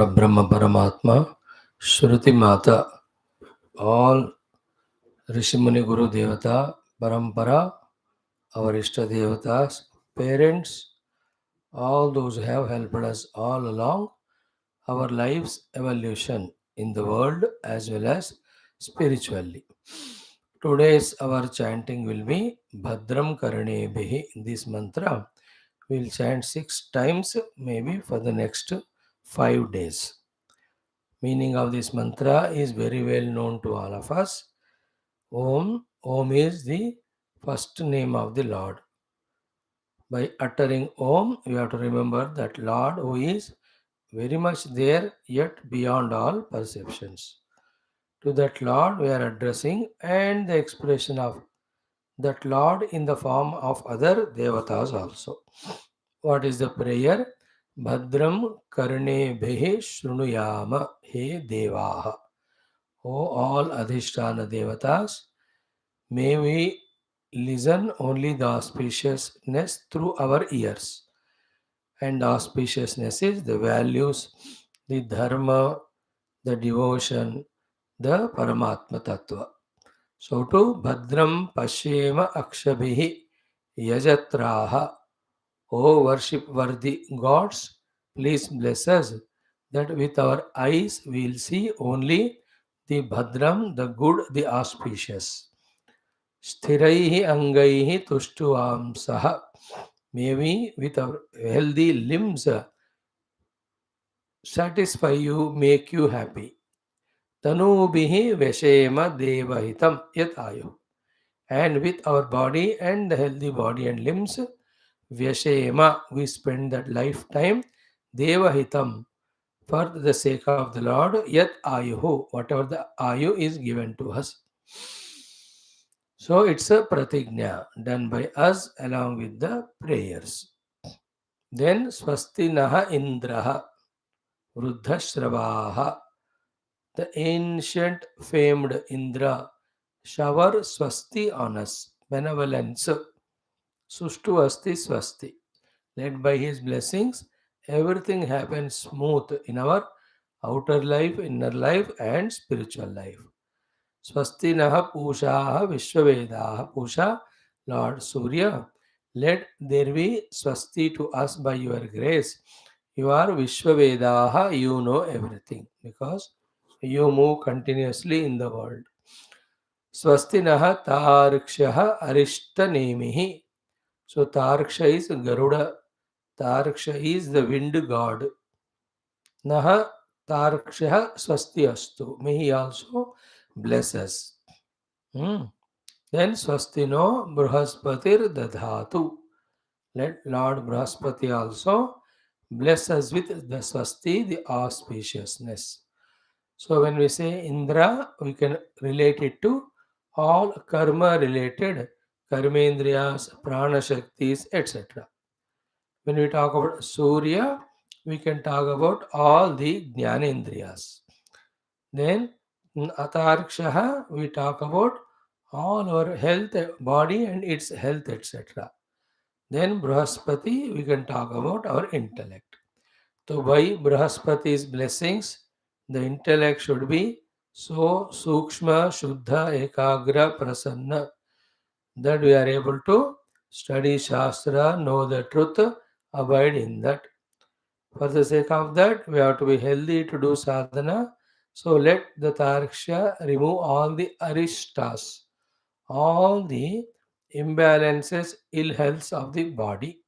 Brahma Paramatma, Shruti Mata, all Rishimuni Guru Devata, Parampara, our Ishta Devatas, parents, all those who have helped us all along our life's evolution in the world as well as spiritually. Today's our chanting will be Bhadram Karane. This mantra we'll chant 6 times, maybe for the next 5 days. Meaning of this mantra is very well known to all of us. Om is the first name of the Lord. By uttering Om, you have to remember that Lord who is very much there yet beyond all perceptions. To that Lord we are addressing and the expression of that Lord in the form of other devatas also. What is the prayer? Bhadram karne bhehe shrunuyama he devaha. O all Adhisthana Devatas, may we listen only the auspiciousness through our ears. And auspiciousness is the values, the dharma, the devotion, the Paramatma Tattva. So to Bhadram Pashyema Akshabhihi Yajatraha. O worship worthy gods, please bless us that with our eyes we will see only the Bhadram, the good, the auspicious. Sthiraihi angaihi tushtuamsaha. May we with our healthy limbs satisfy you, make you happy. Tanubihi veshema devahitam yatayu. And with our body and the healthy body and limbs, vyashema, we spend that lifetime devahitam for the sake of the Lord, yat ayuhu, whatever the ayu is given to us. So it's a pratigna done by us along with the prayers. Then swasti naha indraha vruddhashravaha. The ancient famed Indra shower swasti on us, benevolence. Sushtu asti swasti. Led by his blessings, everything happens smooth in our outer life, inner life, and spiritual life. Swasti naha pushaha vishwavedaha. Pusha, Lord Surya, let there be swasti to us by your grace. You are Vishwavedaha, you know everything because you move continuously in the world. Swasti naha tarikshaha arishta nemihi. So Tariksha is Garuda. Tariksha is the wind god. Naha Tariksha swasti astu. May he also bless us. Hmm. Then swastino Brahaspatir dadhatu. Let Lord Brahaspati also bless us with the swasti, the auspiciousness. So when we say Indra, we can relate it to all karma related karmendriyas, prana shaktis, etc. When we talk about Surya, we can talk about all the jnanendriyas. Then Atarikshaha, we talk about all our health, body and its health, etc. Then Brahaspati, we can talk about our intellect. So by Brahaspati's blessings, the intellect should be so sukshma, shuddha, ekagra, prasanna that we are able to study Shastra, know the truth, abide in that. For the sake of that, we have to be healthy to do sadhana. So let the Tariksha remove all the arishtas, all the imbalances, ill healths of the body,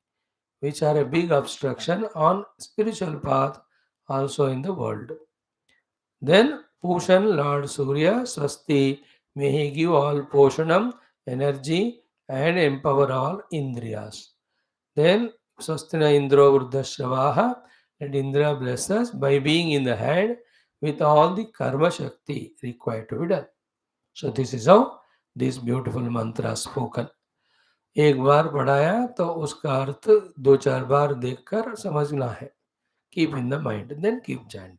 which are a big obstruction on spiritual path also in the world. Then Pushan, Lord Surya, Swasti, may he give all Poshanam, energy and empower all Indriyas. Then Swastina Indro Vruddhashravaha, let Indra bless us by being in the hand with all the karma shakti required to be done. So this is how this beautiful mantra spoken. एक बार पढ़ाया तो उसका अर्थ दो चार बार देखकर समझना है. Keep in the mind, then keep chanting.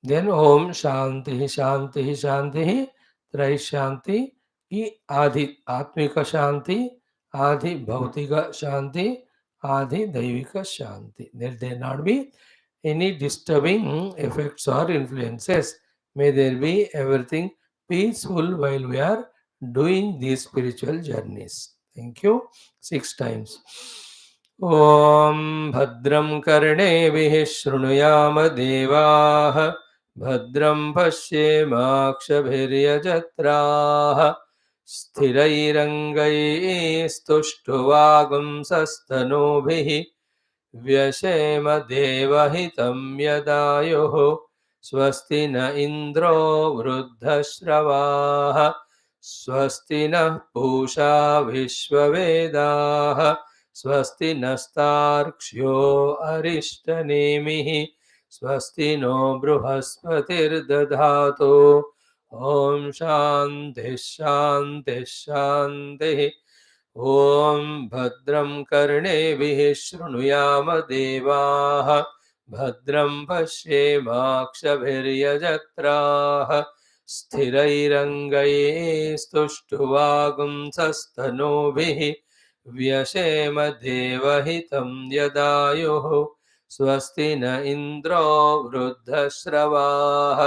Then Om Shanti Shanti Shanti Trai Shanti की आधि आत्मिक शांति, आधि भौतिक शांति, आधि दैविक शांति. There not be any disturbing effects or influences. May there be everything peaceful while we are doing these spiritual journeys. Thank you. 6 times. Om Bhadram Karnevihi Shrunuyama Devaha Bhadram Pashyemakshabhiryajatraha स्थिरैरङ्गैस्तुष्टुवागुंसस्तनूभिः व्यशेम देवहितं यदायुः स्वस्ति न इन्द्रो वृद्धश्रवाः स्वस्ति नः पूषा विश्ववेदाः स्वस्ति नस्तार्क्ष्यो अरिष्टनेमिः स्वस्ति नो बृहस्पतिर्दधातु ॐ शान्तिः शान्तिः शान्तिः ॐ भद्रं कर्णेभिः शृणुयाम देवाः भद्रं पश्येमाक्षभिर्यजत्राः स्थिरैरङ्गैस्तुष्टुवागुंसस्तनूभिः व्यशेम देवहितं यदायुः स्वस्ति न इन्द्रो वृद्धश्रवाः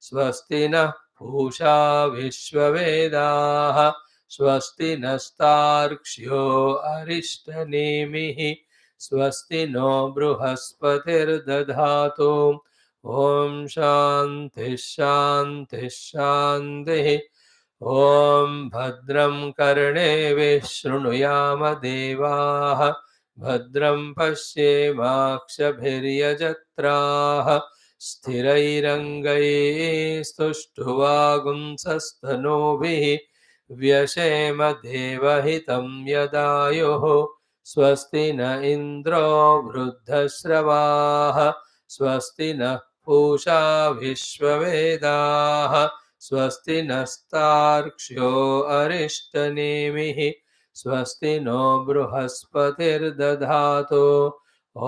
स्वस्ति नः पूषा विश्ववेदाः स्वस्ति नस्तार्क्ष्यो अरिष्टनेमिः स्वस्ति नो बृहस्पतिर्दधातु ॐ शान्तिः शान्तिः शान्तिः ॐ भद्रं कर्णेभिः शृणुयाम देवाः भद्रं पश्येमाक्षभिर्यजत्राः स्थिरैरङ्गैस्तुष्टुवागुंसस्तनूभिः व्यशेम देवहितं यदायुः स्वस्ति न इन्द्रो वृद्धश्रवाः स्वस्ति नः पूषा विश्ववेदाः स्वस्ति नस्तार्क्ष्यो अरिष्टनेमिः स्वस्ति नो बृहस्पतिर्दधातु ॐ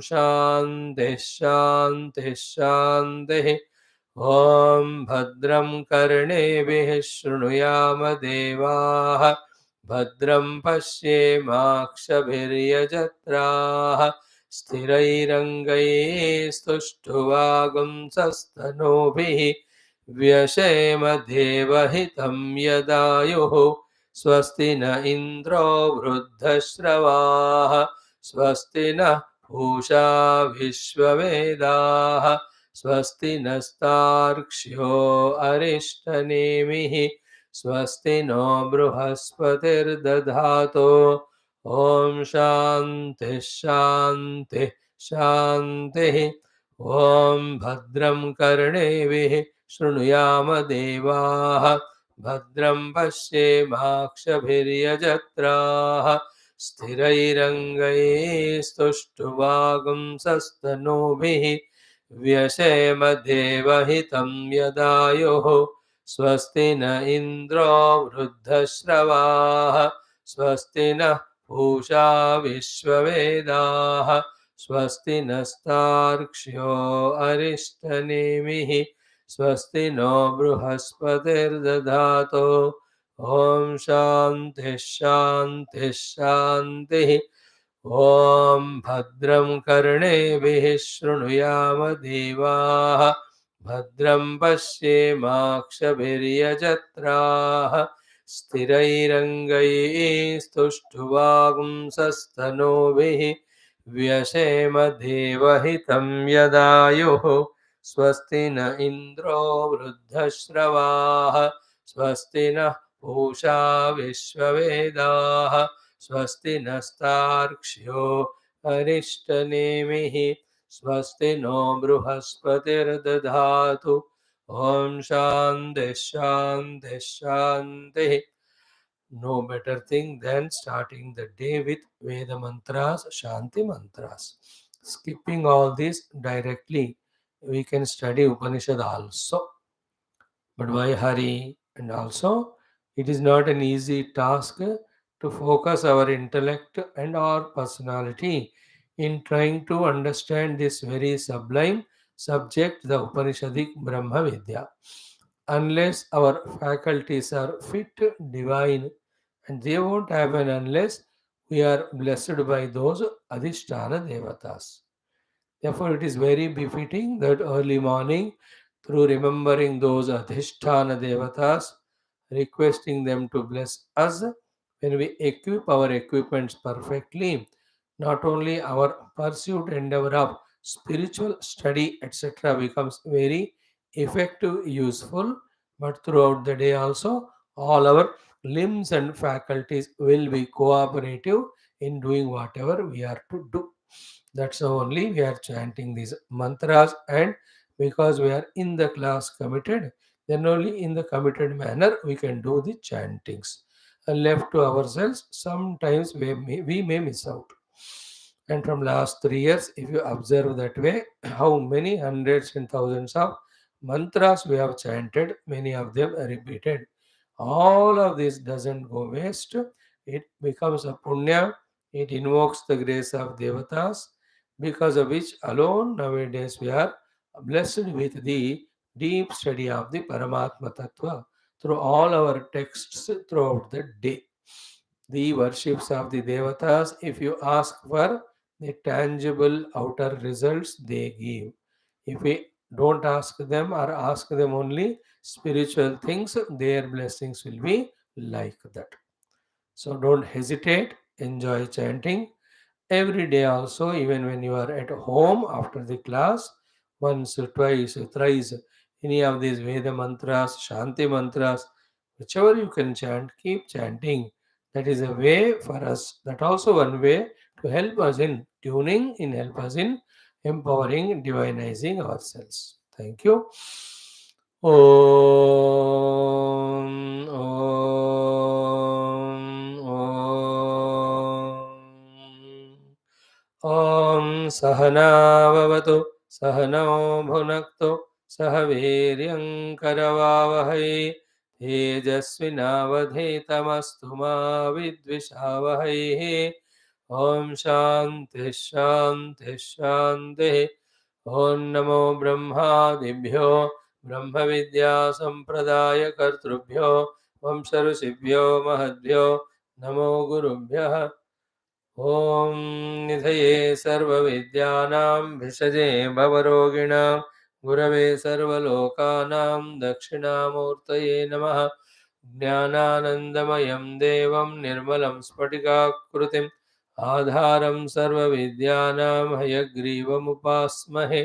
शान्तिः शान्तिः शान्तिः ॐ भद्रं कर्णेभिः शृणुयाम देवाः भद्रं पश्येमाक्षभिर्यजत्राः स्थिरैरङ्गैस्तुष्टुवागुंसस्तनूभिः व्यशेम देवहितं यदायुः स्वस्ति न इन्द्रो वृद्धश्रवाः स्वस्ति नः पूषा विश्ववेदाः स्वस्ति नस्तार्क्ष्यो अरिष्टनेमिः स्वस्ति नो बृहस्पतिर्दधातु ॐ शान्तिः शान्तिः शान्तिः ॐ भद्रं कर्णेभिः शृणुयाम देवाः भद्रं पश्येमाक्षभिर्यजत्राः स्थिरैरङ्गैस्तुष्टुवागुंसस्तनूभिः व्यशेम देवहितं यदायुः स्वस्ति न इन्द्रो वृद्धश्रवाः स्वस्ति नः पूषा विश्ववेदाः स्वस्ति नस्तार्क्ष्यो अरिष्टनेमिः स्वस्ति नो बृहस्पतिर्दधातु ॐ शान्तिः शान्तिः शान्तिः ॐ भद्रं कर्णेभिः शृणुयाम देवाः भद्रं पश्येमाक्षभिर्यजत्राः स्थिरैरङ्गैस्तुष्टुवागुंसस्तनूभिः व्यशेम देवहितं यदायुः स्वस्ति न इन्द्रो वृद्धश्रवाः स्वस्ति नः पूषा विश्ववेदाः स्वस्ति नस्तार्क्ष्यो अरिष्टनेमिः स्वस्ति नो बृहस्पतिर्दधातु ॐ शान्तिः शान्तिः शान्तिः. No better thing than starting the day with Veda mantras, Shanti mantras. Skipping all this directly, we can study Upanishad also. But why hurry? And also, it is not an easy task to focus our intellect and our personality in trying to understand this very sublime subject, the Upanishadic Brahma Vidya. Unless our faculties are fit, divine, and they won't happen unless we are blessed by those Adhisthana Devatas. Therefore, it is very befitting that early morning, through remembering those Adhisthana Devatas, requesting them to bless us when we equip our equipments perfectly, not only our pursuit endeavor of spiritual study, etc., becomes very effective, useful, but throughout the day also, all our limbs and faculties will be cooperative in doing whatever we are to do. That's how only we are chanting these mantras, and because we are in the class committed, then only in the committed manner we can do the chantings. And left to ourselves, sometimes we may miss out. And from last 3 years, if you observe that way, how many hundreds and thousands of mantras we have chanted, many of them are repeated. All of this doesn't go waste. It becomes a punya. It invokes the grace of devatas, because of which alone nowadays we are blessed with the deep study of the Paramatma Tattva through all our texts throughout the day. The worships of the devatas, if you ask for the tangible outer results, they give. If we don't ask them or ask them only spiritual things, their blessings will be like that. So don't hesitate, enjoy chanting every day also, even when you are at home after the class, once, twice, thrice, any of these Veda mantras, Shanti mantras, whichever you can chant, keep chanting. That is a way for us. That also one way to help us in tuning, in help us in empowering, divinizing ourselves. Thank you. Om, Om, Om. ॐ सहनाववतु सहनौ भुनक्तु सह वीर्यङ्करवावहै तेजस्विनावधीतमस्तु मा विद्विषावहैः ॐ शान्तिः शान्तिः शान्तिः ॐ नमो ब्रह्मादिभ्यो ब्रह्मविद्यासम्प्रदायकर्तृभ्यो वंशऋषिभ्यो महद्भ्यो नमो गुरुभ्यः ॐ निधये सर्वविद्यानां भिषजे भवरोगिणां गुरवे सर्वलोकानां दक्षिणामूर्तये नमः ज्ञानानन्दमयं देवं निर्मलं स्फटिकाकृतिम् आधारं सर्वविद्यानां हयग्रीवमुपास्महे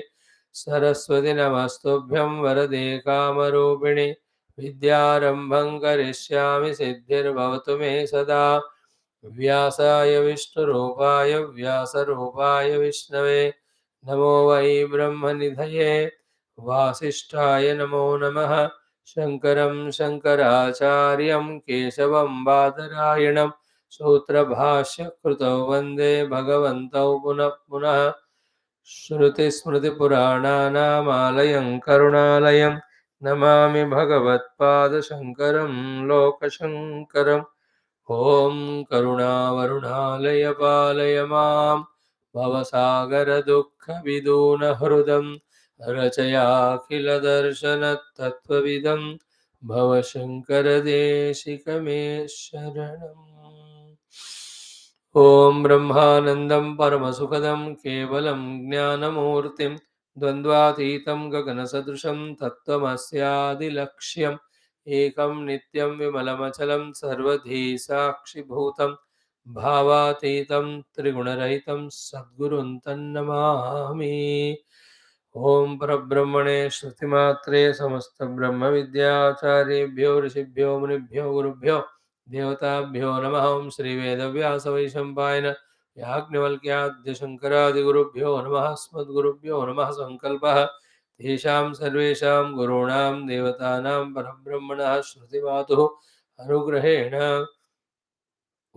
सरस्वति नमस्तुभ्यं वरदे कामरूपिणि विद्यारम्भं करिष्यामि सिद्धिर्भवतु मे सदा व्यासाय विष्णुरूपाय व्यासरूपाय विष्णवे नमो वै ब्रह्मनिधये वासिष्ठाय नमो नमः शङ्करं शङ्कराचार्यं केशवं बादरायणं सूत्रभाष्यकृतौ वन्दे भगवन्तौ पुनः पुनः श्रुतिस्मृतिपुराणानामालयं करुणालयं नमामि भगवत्पादशङ्करं लोकशङ्करम् ॐ करुणावरुणालय पालय मां भवसागरदुःखविदूनहृदं रचयाखिलदर्शनतत्त्वविदं भवशङ्करदेशिकमे शरणम् ॐ ब्रह्मानन्दं परमसुखदं केवलं ज्ञानमूर्तिं द्वन्द्वातीतं गगनसदृशं तत्त्वमस्यादिलक्ष्यम् एकं नित्यं विमलमचलं सर्वधी साक्षिभूतं भावातीतं त्रिगुणरहितं सद्गुरुं तन्नमामि ॐ परब्रह्मणे श्रुतिमात्रे समस्तब्रह्मविद्याचार्येभ्यो ऋषिभ्यो मुनिभ्यो गुरुभ्यो देवताभ्यो नमः ॐ श्रीवेदव्यासवैशम्पायन याज्ञवल्क्याद्यशङ्करादिगुरुभ्यो नमः अस्मद्गुरुभ्यो नमः सङ्कल्पः तेषां सर्वेषां गुरूणां देवतानां परब्रह्मणः श्रुतिमातुः अनुग्रहेण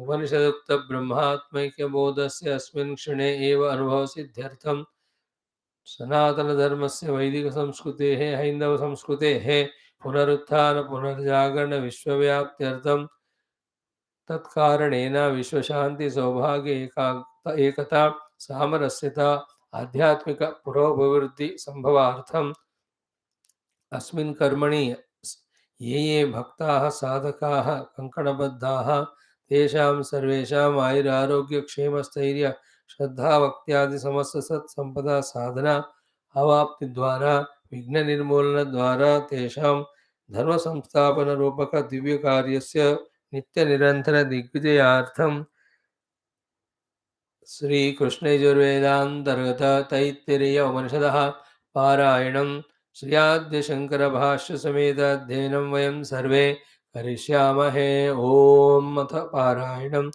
उपनिषदुक्तब्रह्मात्मैक्यबोधस्य अस्मिन् क्षणे एव अनुभवसिद्ध्यर्थं सनातनधर्मस्य वैदिकसंस्कृतेः हैन्दवसंस्कृतेः पुनरुत्थानपुनर्जागरणविश्वव्याप्त्यर्थं तत्कारणेन विश्वशान्तिसौभाग्य एकता सामरस्यता आध्यात्मिकपुरोभिवृद्धिसम्भवार्थं अस्मिन् कर्मणि ये ये भक्ताः साधकाः कङ्कणबद्धाः तेषां सर्वेषाम् आयुरारोग्यक्षेमस्थैर्य श्रद्धा भक्त्यादि समस्त सत्संपदा साधना अवाप्ति द्वारा विघ्न निर्मूलन द्वारा तेषां धर्म संस्थापन रूपक दिव्य कार्यस्य नित्य निरंतर दिग्विजयार्थं श्री कृष्ण यजुर्वेदांतर्गत तैत्तिरीय उपनिषदः पारायणं श्रीयाद्य शंकर भाष्य समेत अध्ययनं वयं सर्वे करिष्यामहे। ओम अथ पारायणम्।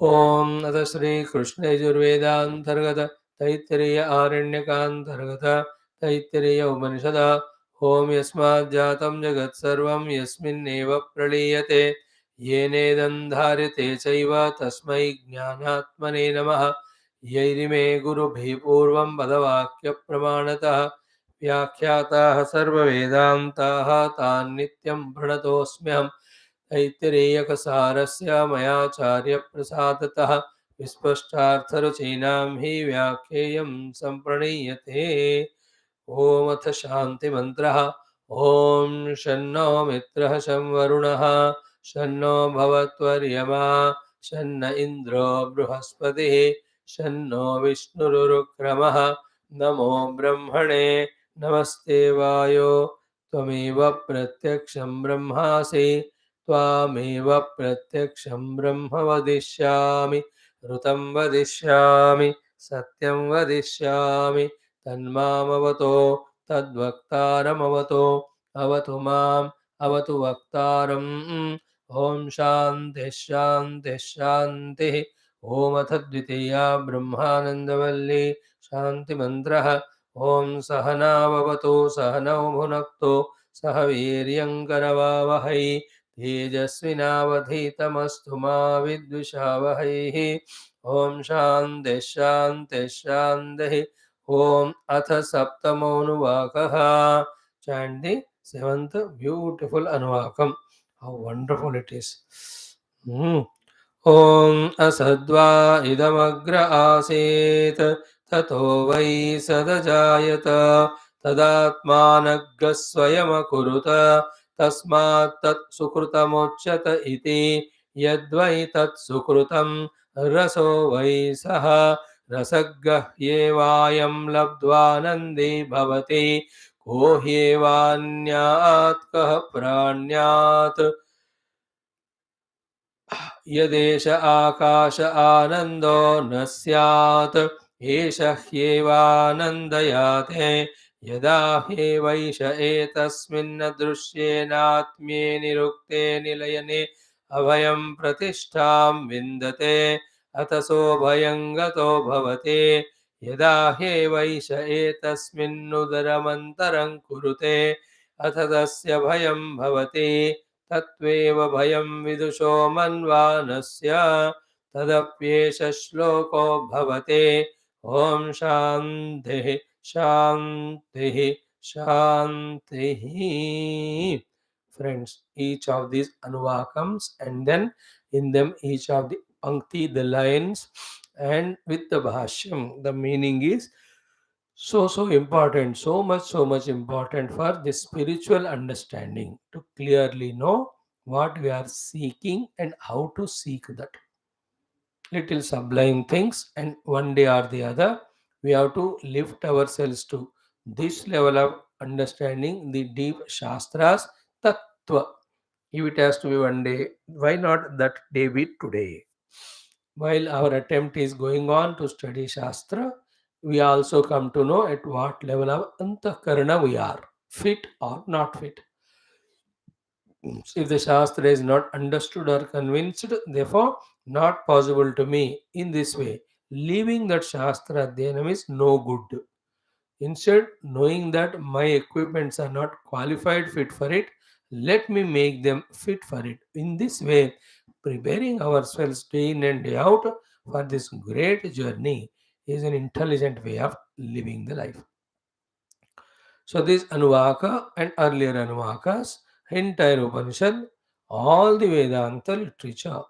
ओम अथ श्री कृष्ण यजुर्वेदांतर्गत तैत्तिरीय आरण्यकांतर्गत तैत्तिरीय उपनिषदः ओम यस्मात् जातं जगत् सर्वं यस्मिन्नेव प्रलीयते येनेदं धार्यते चैव तस्मै ज्ञानात्मने नमः। यैरिमे गुरुभिः पूर्वं पदवाक्यप्रमाणतः व्याख्याताः सर्ववेदान्ताः तान् नित्यं प्रणतोऽस्म्यहम्। तैत्तिरेयकसारस्य मयाचार्यप्रसादतः विस्पष्टार्थरुचीनां हि व्याख्येयं सम्प्रणीयते। ओमथ शान्तिमन्त्रः। ॐ शन्नो मित्रः शं वरुणः शन्नो भवत्वर्यमा शन्न इन्द्रो बृहस्पतिः शन्नो विष्णुरुक्रमः। नमो ब्रह्मणे नमस्ते वायो त्वमेव प्रत्यक्षं ब्रह्मासि त्वामेव प्रत्यक्षं ब्रह्म वदिष्यामि ऋतं वदिष्यामि सत्यं वदिष्यामि तन्मामवतो तद्वक्तारमवतो अवतु माम् अवतु वक्तारम्। ॐ शान्तिः शान्तिः शान्तिः। ॐ अथ द्वितीया ब्रह्मानन्दवल्ली शान्तिमन्त्रः। ॐ सहनाववतु सहनौ भुनक्तु सह वीर्यङ्करवावहै तेजस्विनावधीतमस्तु मा विद्विषावहैः। ॐ शान्तिः शान्तिः शान्तिः। ॐ अथ सप्तमोऽनुवाकः। Chant the seventh beautiful Anuvakam. How wonderful it is. ॐ असद्वा इदमग्र आसीत् ततो वै सदजायत तदात्मानग्रः स्वयमकुरुत तस्मात् तत् सुकृतमुच्यत इति यद्वै तत् सुकृतं रसो वै सः रसगह्येवायं लब्ध्वानन्दी भवति को ह्येवान्यात् कः प्राण्यात् यदेष आकाश आनन्दो न स्यात् एष ह्येवानन्दयाते यदा ह्येवैष एतस्मिन् दृश्येनात्म्ये निरुक्ते निलयने अभयं प्रतिष्ठां विन्दते अतसोऽभयं गतो भवते यदा ह्येवैष एतस्मिन्नुदरमन्तरं कुरुते अथ तस्य भयं भवति तत्त्वेव भयं विदुषो मन्वानस्य तदप्येष श्लोको भवते। ॐ शान्तिः शान्तिः शान्तिः। Friends, each of these anuvakams and then in them each of the pankti, the lines, and with the bhashyam, the meaning is so important, so much important for the spiritual understanding to clearly know what we are seeking and how to seek that little sublime things, and one day or the other we have to lift ourselves to this level of understanding the deep shastras tattva. If it has to be one day, why not that day be today? While our attempt is going on to study Shastra, we also come to know at what level of antakarana we are, fit or not fit. If the Shastra is not understood or convinced, therefore not possible to me in this way. Leaving that Shastra Adhyanam is no good. Instead, knowing that my equipments are not qualified fit for it, let me make them fit for it. In this way, preparing ourselves day in and day out for this great journey is an intelligent way of living the life. So, this Anuvaka and earlier Anuvakas, entire Upanishad, all the Vedanta literature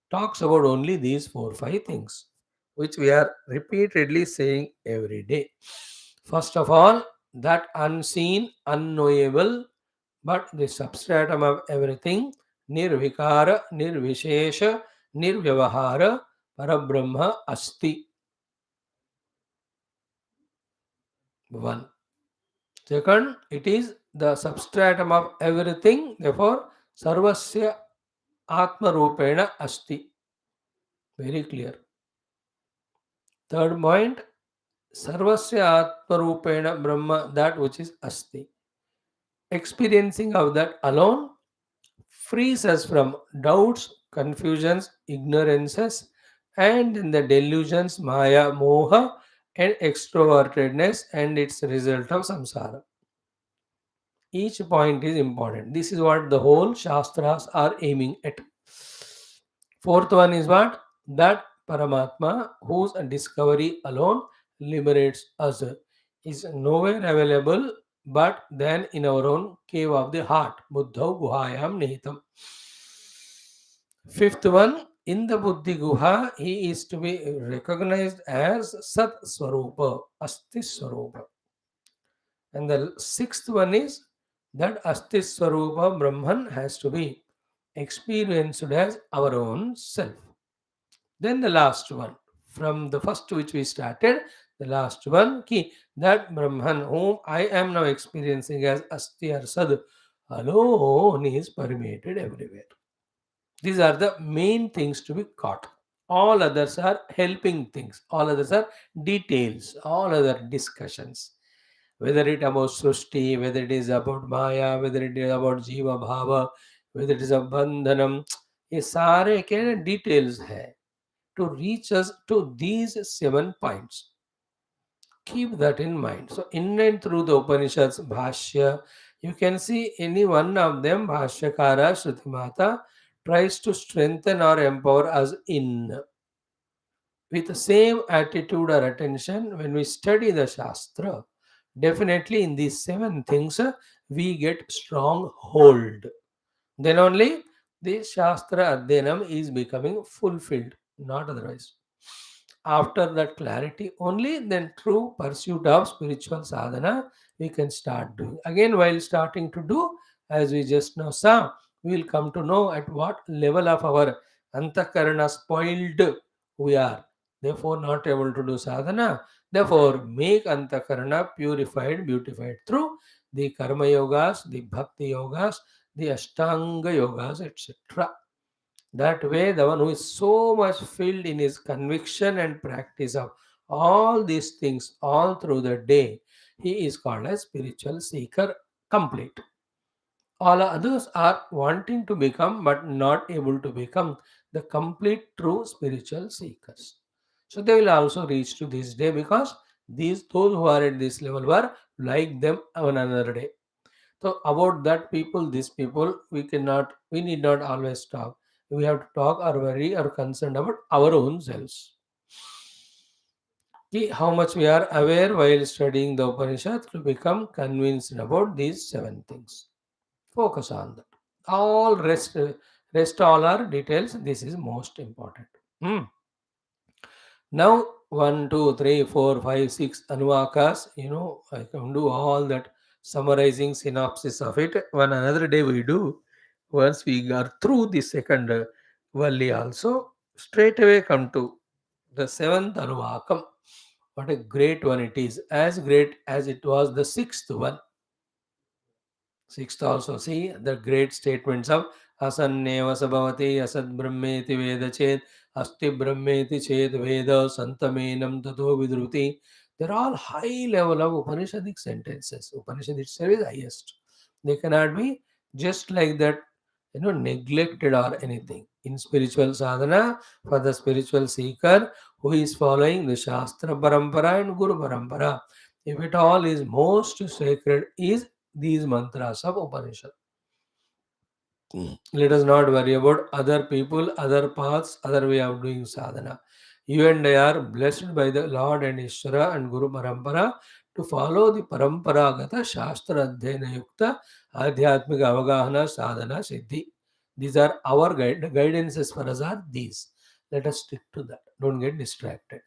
talks about only these 4 5 things, which we are repeatedly saying every day. First of all, that unseen, unknowable, but the substratum of everything, nirvikara, nirvishesha, nirvyavahara, parabrahma asti. One. Second, it is the substratum of everything. Therefore, sarvasya atma rupena asti. Very clear. Third point, sarvasya atma rupena brahma, that which is asti. Experiencing of that alone frees us from doubts, confusions, ignorances, and then the delusions, maya, moha, and extrovertedness, and its result of samsara. Each point is important. This is what the whole Shastras are aiming at. Fourth one is what? That Paramatma, whose discovery alone liberates us, is nowhere available but then in our own cave of the heart. Buddhau Guhayam Nihitam. Fifth one, in the Buddhi Guha, he is to be recognized as Sat Swarupa, Asti Swarupa. And the sixth one is that Asti Swarupa Brahman has to be experienced as our own self. Then the last one, from the first which we started, the last one, ki, that Brahman whom I am now experiencing as Asti or Sad alone is permeated everywhere. These are the main things to be caught. All others are helping things. All others are details. All other discussions. Whether it about Srushti, whether it is about Maya, whether it is about Jiva Bhava, whether it is about Bandhanam, ये सारे के details है to reach us to these 7 points. Keep that in mind. So, in and through the Upanishads, Bhashya, you can see any one of them, Bhashyakara, Shruti tries to strengthen or empower us in. With the same attitude or attention, when we study the Shastra, definitely in these 7 things, we get strong hold. Then only the Shastra Adhyanam is becoming fulfilled, not otherwise. After that clarity, only then true pursuit of spiritual sadhana we can start doing. Again, while starting to do, as we just now saw, we will come to know at what level of our antakarana spoiled we are. Therefore, not able to do sadhana. Therefore, make antakarana purified, beautified through the karma yogas, the bhakti yogas, the ashtanga yogas, etc. That way, the one who is so much filled in his conviction and practice of all these things all through the day, he is called a spiritual seeker complete. All others are wanting to become but not able to become the complete true spiritual seekers. So they will also reach to this day because those who are at this level were like them on another day. So about that people, these people, we need not always talk. We have to talk or worry or concerned about our own selves. See how much we are aware while studying the Upanishad to become convinced about these 7 things. Focus on that. All rest all are details. This is most important. Hmm. Now, 1, 2, 3, 4, 5, 6 anuvakas, I can do all that summarizing synopsis of it. One another day we do. Once we are through the second Valli also, straight away come to the seventh anuvakam. What a great one it is, as great as it was the sixth one. Sixth also, see the great statements of asanneva sabhavati asad brahmeti veda ched asti brahmeti ched veda santamenam tato vidruti. They're all high level of Upanishadic sentences. Upanishad itself is highest. They cannot be just like that, neglected or anything. In spiritual sadhana, for the spiritual seeker who is following the Shastra Parampara and Guru Parampara, if it all is most sacred, is these mantras of Upanishad. Let us not worry about other people, other paths, other way of doing sadhana. You and I are blessed by the Lord and Ishvara and Guru Parampara to follow the Paramparagata Shastra Adhyayana Yukta Adhyatmika Avagahana Sadhana Siddhi. These are our guidances for us are these. Let us stick to that. Don't get distracted.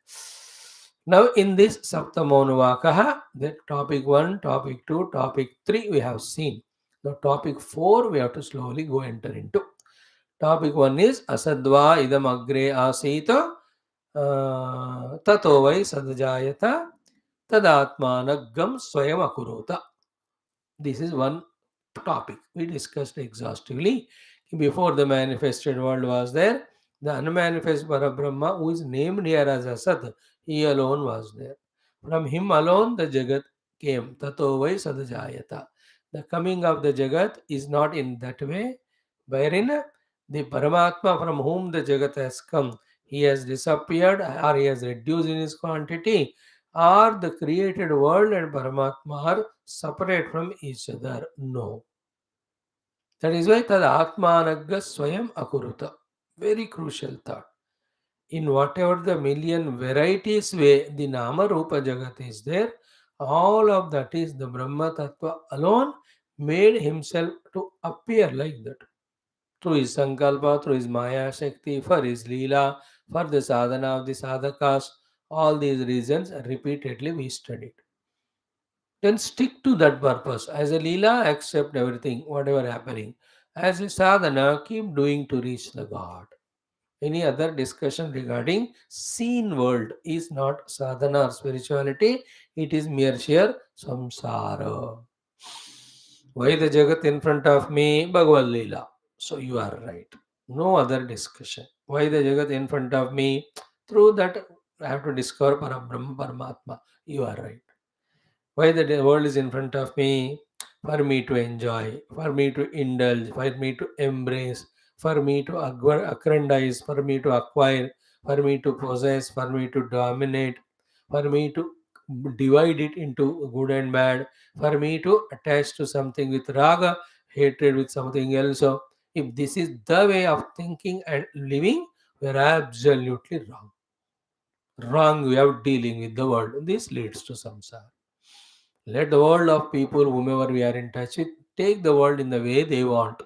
Now, in this Saptamonuvakaha, the topic 1, topic 2, topic 3 we have seen. Now, topic 4 we have to slowly go enter into. Topic 1 is Asadva idam agre asita tato vai sadjayata tadatmanagam swayam akurota. This is one topic we discussed exhaustively. Before the manifested world was there, the unmanifest Parabrahma, who is named here as Asat, he alone was there. From him alone the Jagat came. Tato vai sadajayata. The coming of the Jagat is not in that way, wherein the Paramatma from whom the Jagat has come, he has disappeared or he has reduced in his quantity, or the created world and Paramatma are separate from each other. No. That is why Tad Atmanagga Swayam Akuruta. Very crucial thought. In whatever the million varieties way the Nama Rupa Jagat is there, all of that is the Brahma Tattva alone made himself to appear like that. Through his Sankalpa, through his Maya Shakti, for his Leela, for the sadhana of the sadhakas, all these reasons repeatedly we studied. Then stick to that purpose. As a Leela, accept everything, whatever happening. As a sadhana, keep doing to reach the God. Any other discussion regarding seen world is not sadhana or spirituality, it is mere sheer samsara. Why the Jagat in front of me? Bhagavad Leela. So you are right. No other discussion. Why the Jagat in front of me? Through that I have to discover Parabrahma Paramatma. You are right. Why the world is in front of me? For me to enjoy, for me to indulge, for me to embrace, for me to aggrandize, for me to acquire, for me to possess, for me to dominate, for me to divide it into good and bad, for me to attach to something with raga, hatred with something else. So, if this is the way of thinking and living, we are absolutely wrong. Wrong way of dealing with the world. This leads to samsara. Let the world of people, whomever we are in touch with, take the world in the way they want.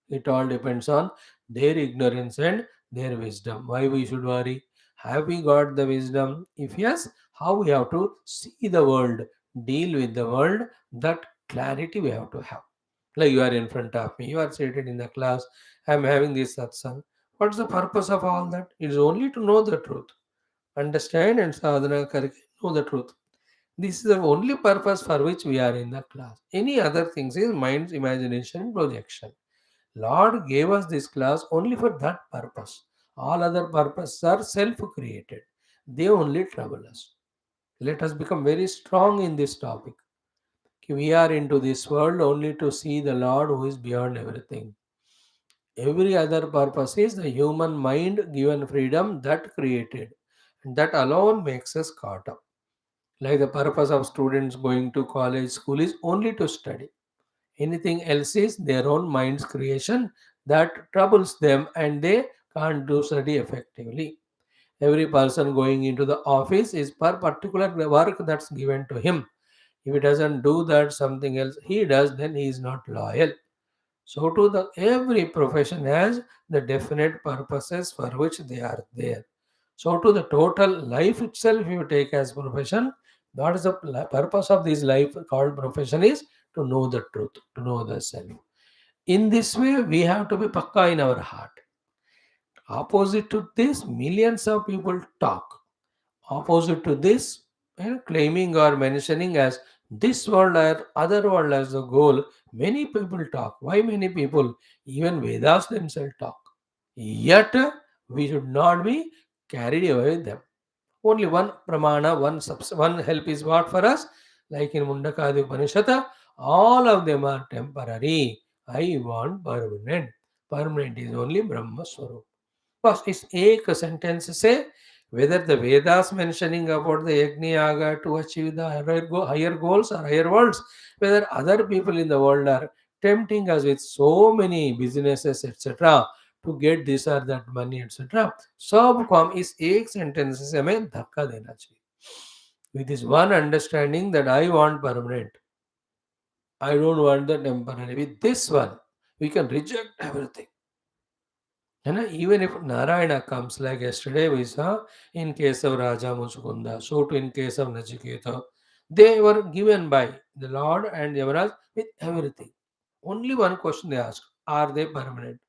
It all depends on their ignorance and their wisdom. Why we should worry? Have we got the wisdom? If yes, how we have to see the world, deal with the world, that clarity we have to have. Like you are in front of me, you are seated in the class, I am having this satsang. What's the purpose of all that? It is only to know the truth. Understand and sadhana karke know the truth. This is the only purpose for which we are in the class. Any other things is mind's imagination and projection. Lord gave us this class only for that purpose. All other purposes are self-created. They only trouble us. Let us become very strong in this topic. We are into this world only to see the Lord who is beyond everything. Every other purpose is the human mind given freedom that created. And that alone makes us caught up. Like the purpose of students going to college, school is only to study. Anything else is their own mind's creation that troubles them and they can't do study effectively. Every person going into the office is per particular work that's given to him. If he doesn't do that, something else he does, then he is not loyal. So to the every profession has the definite purposes for which they are there. So to the total life itself, if you take as profession, what is the purpose of this life called profession is to know the truth, to know the self. In this way, we have to be pakka in our heart. Opposite to this, millions of people talk. Opposite to this, claiming or mentioning as this world or other world as the goal, many people talk. Why many people? Even Vedas themselves talk. Yet, we should not be carried away with them. Only one pramana, one help is what for us? Like in Mundakadi Upanishad, all of them are temporary. I want permanent. Permanent is only Brahma Swarup. बस इस एक sentence से whether the Vedas mentioning about the Yajna Yaga to achieve the higher goals or higher worlds, whether other people in the world are tempting us with so many businesses, etc., to get this or that money, etc. सब को हम इस एक sentence से हमें धक्का देना चाहिए. With this one understanding that I want permanent, I don't want the temporary. With this one, we can reject everything. Even if Narayana comes, like yesterday we saw in case of Raja Muchukunda, so too in case of Nachiketa, they were given by the Lord and Yamaraj with everything. Only one question they asked, are they permanent?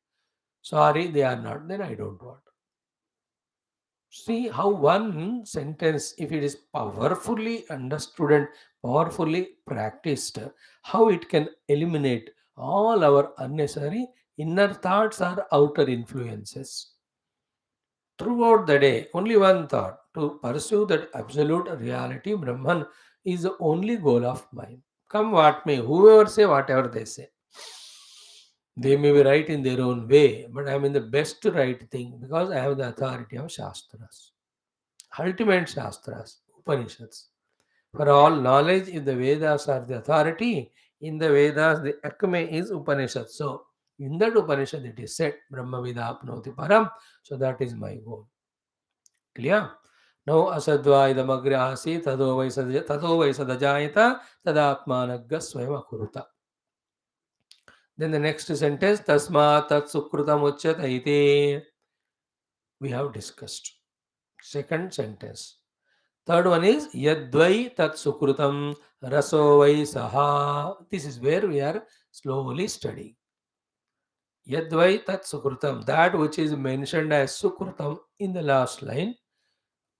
Sorry, they are not, then I don't want. See how one sentence, if it is powerfully understood and powerfully practiced, how it can eliminate all our unnecessary inner thoughts or outer influences. Throughout the day, only one thought to pursue that absolute reality, Brahman, is the only goal of mine. Come what may, whoever say whatever they say. They may be right in their own way, but I am in the best right thing because I have the authority of Shastras. Ultimate Shastras, Upanishads. For all knowledge, if the Vedas are the authority, in the Vedas the Akme is Upanishad. So, in that Upanishad it is said, Brahma Vida Apnoti Param. So, that is my goal. Clear? Now, asadva idamagre asi tado vai sadajayata tadatmanagga swayam akuruta. Then the next sentence, tasma tat sukrutam uchyata ite. We have discussed. Second sentence. Third one is yadvai tat sukrutam raso vai saha. This is where we are slowly studying. Yadvai tat sukrutam, that which is mentioned as sukrutam in the last line.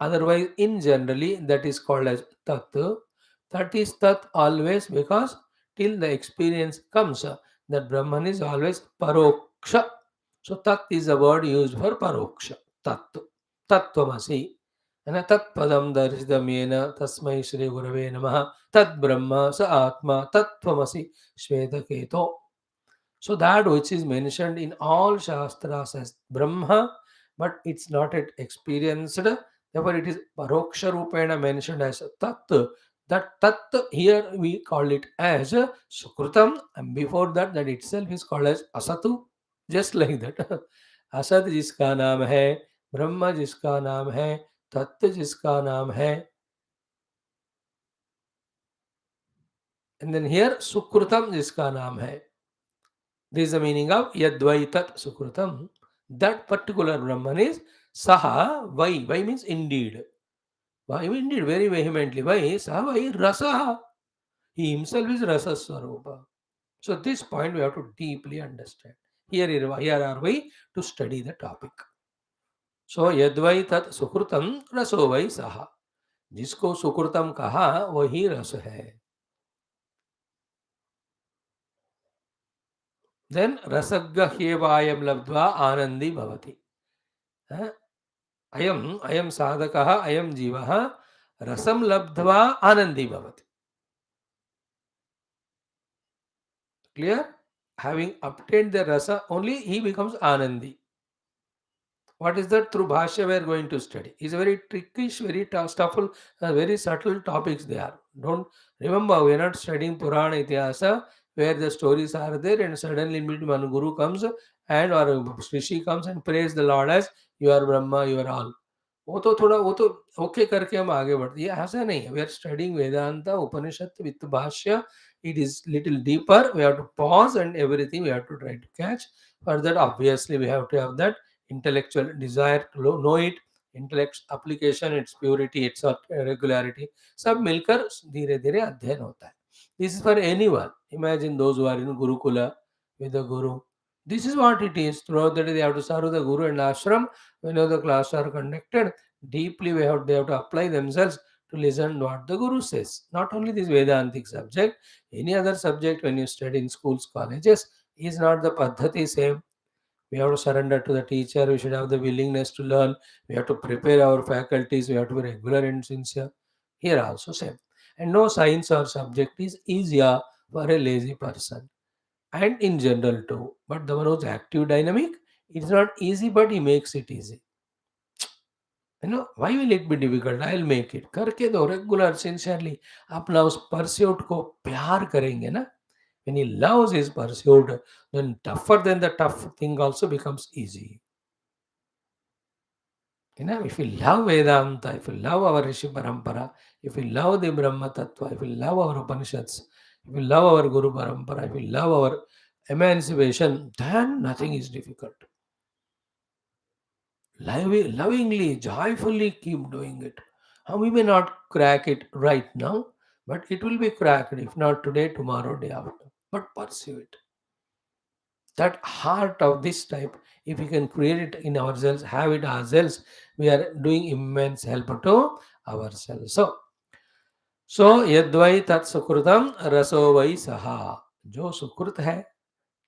Otherwise, in generally, that is called as tat. That is tat always because till the experience comes, that Brahman is always paroksha. So tat is a word used for paroksha. Tat. Tattvamasi. And tat padam darshidam yena tasmai shri gurave namaha tat brahma sa atma tattvamasi shveta keto. So that which is mentioned in all Shastras as Brahma, but it's not yet experienced. Therefore, it is Paroksha Rupena mentioned as Tat. That Tat here we call it as Sukrutam, and before that, that itself is called as Asatu. Just like that. Asat जिसका नाम है, ब्रह्म जिसका नाम है, तत्व जिसका नाम है, and then here Sukrutam जिसका नाम है. This is the meaning of Yadvaitat Sukrutam. That particular Brahman is Saha Vai. Vai means indeed. Vai indeed very vehemently. Vai Saha Vai Rasaha. He himself is Rasa Swarupa. So this point we have to deeply understand. Here are we to study the topic. So Yadvaitat Sukrutam Raso Vai Saha. जिसको सुकृतम कहा वही रस है. Then rasaggahyevayam labdva anandi bhavati. Huh? अयम साधकः अयम जीवः रसम लब्ध्वा आनंदी भवति. Clear? Having obtained the rasa, only he becomes anandi. What is that? Through Bhashya we are going to study. It's a very trickish, very stufful, very subtle topics they are. Don't remember, we are not studying Purana Itihasa where the stories are there and suddenly in between one guru comes and or Rishi comes and praise the Lord as you are Brahma, you are all. वो तो थोड़ा वो तो okay करके हम आगे बढ़ते, ये ऐसा नहीं है. We are studying Vedanta Upanishad with bhashya. It is little deeper. We have to pause and everything we have to try to catch. For that, obviously, we have to have that intellectual desire to know it, intellect application, its purity, its regularity. सब मिलकर धीरे धीरे अध्ययन होता है. This is for anyone. Imagine those who are in Gurukula with the Guru. This is what it is. Throughout the day, they have to serve the Guru and ashram. Whenever the classes are conducted, deeply they have to apply themselves to listen what the Guru says. Not only this Vedantic subject, any other subject when you study in schools, colleges, is not the paddhati same. We have to surrender to the teacher. We should have the willingness to learn. We have to prepare our faculties. We have to be regular and sincere. Here also same. And no science or subject is easier for a lazy person. And in general too. But the one who's active dynamic, it's not easy, but he makes it easy. Why will it be difficult? I'll make it. करके दो regular sincerely. अपना उस pursuit को प्यार करेंगे ना. When he loves his pursuit, then tougher than the tough thing also becomes easy. If you love Vedanta, if you love our Rishi Parampara, if you love the Brahma Tattva, if you love our Upanishads, if you love our Guru Parampara, if you love our emancipation, then nothing is difficult. Lovingly, joyfully keep doing it. We may not crack it right now, but it will be cracked. If not today, tomorrow, day after. But pursue it. That heart of this type, if we can create it in ourselves, have it ourselves, we are doing immense help to ourselves. So यद्वै तत्सुकृतम रसो वै सहा, जो सुकृत है,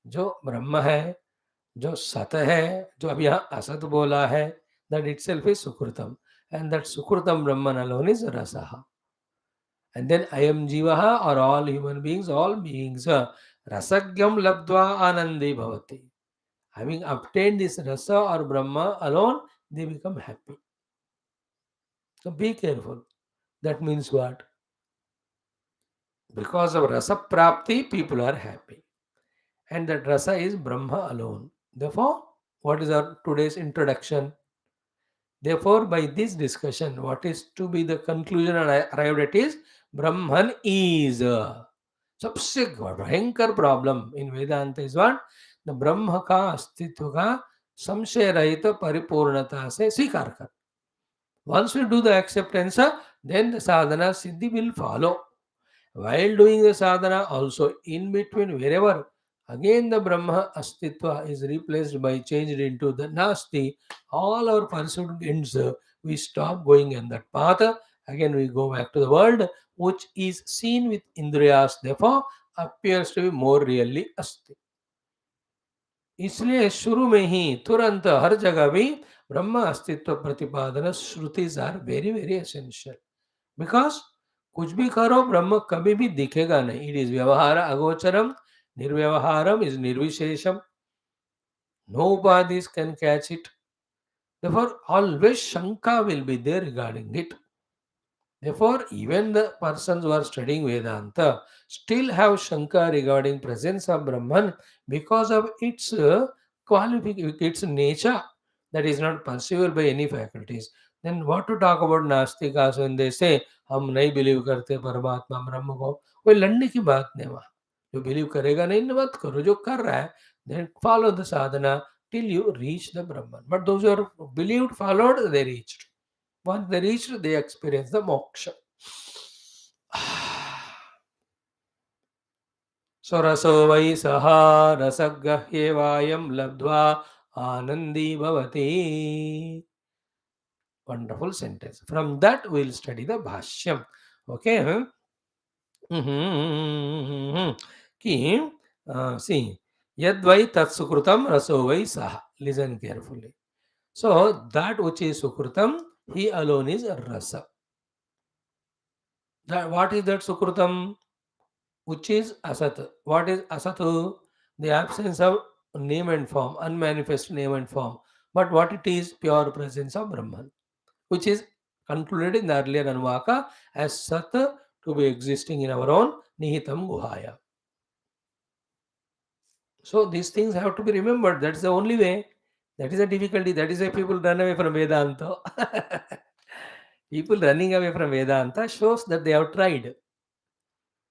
जो ब्रह्म है, जो सत है, जो अब यहाँ असत बोला है, that itself is sukrutam, and that sukrutam brahman alone is rasaha. And then I am jivaha, or all human beings, all beings, rasagyam labdva anandi bhavati. Having obtained this rasa or brahma alone, they become happy. So be careful. That means what? Because of rasa prapti, people are happy. And that rasa is Brahma alone. Therefore, what is our today's introduction? Therefore, by this discussion, what is to be the conclusion and arrived at is Brahman is. सबसे भयंकर problem in Vedanta is what? The Brahma का अस्तित्व का संशय रहित परिपूर्णता से स्वीकार कर. Once we do the acceptance, then the sadhana siddhi will follow. While doing the sadhana, also in between, wherever, again the Brahma Astitva is replaced by changed into the Nasti, all our pursuit ends. We stop going in that path. Again, we go back to the world, which is seen with Indriyas, therefore, appears to be more really Asti. इसलिए शुरू में ही तुरंत हर जगह भी ब्रह्म अस्तित्व प्रतिपादन श्रुतिज are very very essential. Because कुछ भी करो, ब्रह्म कभी भी दिखेगा नहीं. इट इज व्यवहार अगोचरम, निर्व्यवहारम इज निर्विशेषम, नो उपाधिज can catch it. Therefore, always Shanka will be there regarding it. Therefore, even the persons who are studying Vedanta still have Shanka regarding presence of Brahman because of its qualification, its nature that is not perceivable by any faculties. Then what to talk about Nastikas when they say हम नहीं believe करते परमात्मा ब्रह्म को? कोई लड़ने की बात नहीं वहाँ. जो बिलीव करेगा नहीं, मत करो. जो कर रहा है, then follow the sadhana till you reach the Brahman. But those who are believed, followed, they reached. Once they reached, they experienced the moksha. So raso vai saha rasagahyevaayam labdva anandi bhavati. Wonderful sentence. From that we'll study the Bhashyam. Okay. कि see, yadvai tat sukrutam raso vai saha. Listen carefully. So that which is sukrutam, he alone is rasa. That, what is that sukrutam? Which is asat. What is asatu? The absence of name and form, unmanifest name and form. But what it is? Pure presence of Brahman, which is concluded in the earlier Anuvaka as sat, to be existing in our own nihitam guhaya. So these things have to be remembered. That's the only way. That is a difficulty. That is why people run away from Vedanta. People running away from Vedanta shows that they have tried.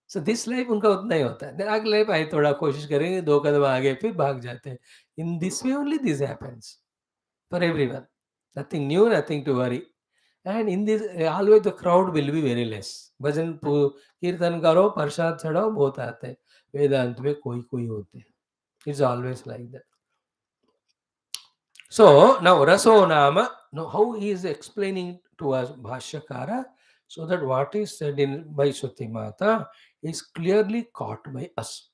So this life उनका उतना ही होता है. Then अगले life आए, थोड़ा कोशिश करेंगे, 2 कदम आगे, फिर भाग जाते हैं. In this way only this happens for everyone. Nothing new, nothing to worry. And in this always the crowd will be very less. भजन कीर्तन करो, प्रसाद चढ़ाओ, बहुत आते हैं. वेदांत में कोई होते हैं. It's always like that. So now Raso Nama, now how he is explaining to us Bhashyakara, so that what is said in by Shruti Mata is clearly caught by us.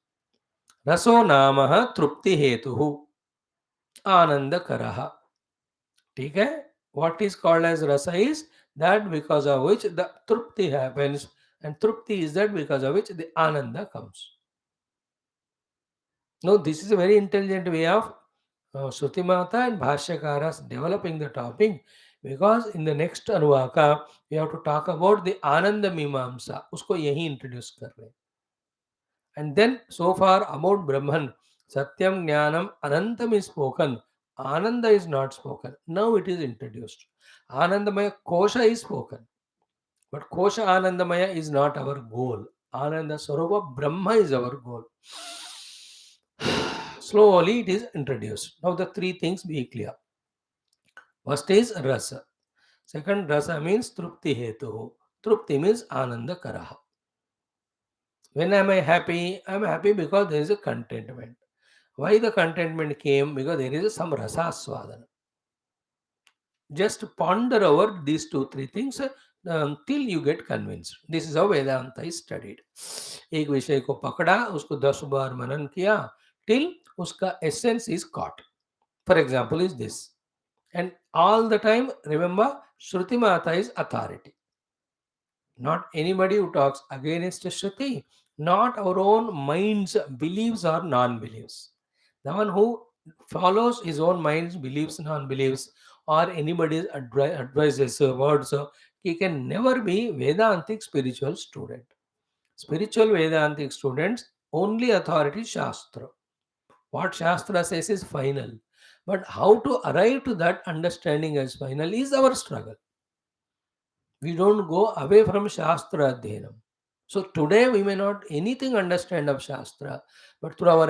Raso Namaha Trupti Hetuhu Ananda Karaha. ठीक है? What is called as rasa is that because of which the trupti happens, and trupti is that because of which the ananda comes. Now this is a very intelligent way of Shruti Mata and Bhashyakaras developing the topic, because in the next Anuvaka we have to talk about the Ananda Mimamsa. उसको यही introduce कर रहे हैं. And then so far about Brahman, Satyam Jnanam Anantam is spoken. Ananda is not spoken. Now it is introduced. Anandamaya Kosha is spoken. But Kosha Anandamaya is not our goal. Ananda Sarupa Brahma is our goal. Slowly it is introduced. Now the three things be clear. First is rasa. Second, rasa means trupti hetu. Trupti means ananda karaha. When am I happy? I am happy because there is a contentment. Why the contentment came? Because there is some rasaswadana. Just ponder over these two, three things till you get convinced. This is how Vedanta is studied. एक विषय को पकड़ा, उसको 10 बार मनन किया till उसका essence is caught. For example, is this. And all the time, remember, Shruti Mata is authority. Not anybody who talks against Shruti, not our own minds, beliefs or non-beliefs. The one who follows his own mind's beliefs, non-beliefs, or anybody's advices, words, he can never be Vedantic spiritual student. Spiritual Vedantic students, only authority is Shastra. What Shastra says is final. But how to arrive to that understanding as final is our struggle. We don't go away from Shastra Adhyanam. So today we may not anything understand of Shastra, but through our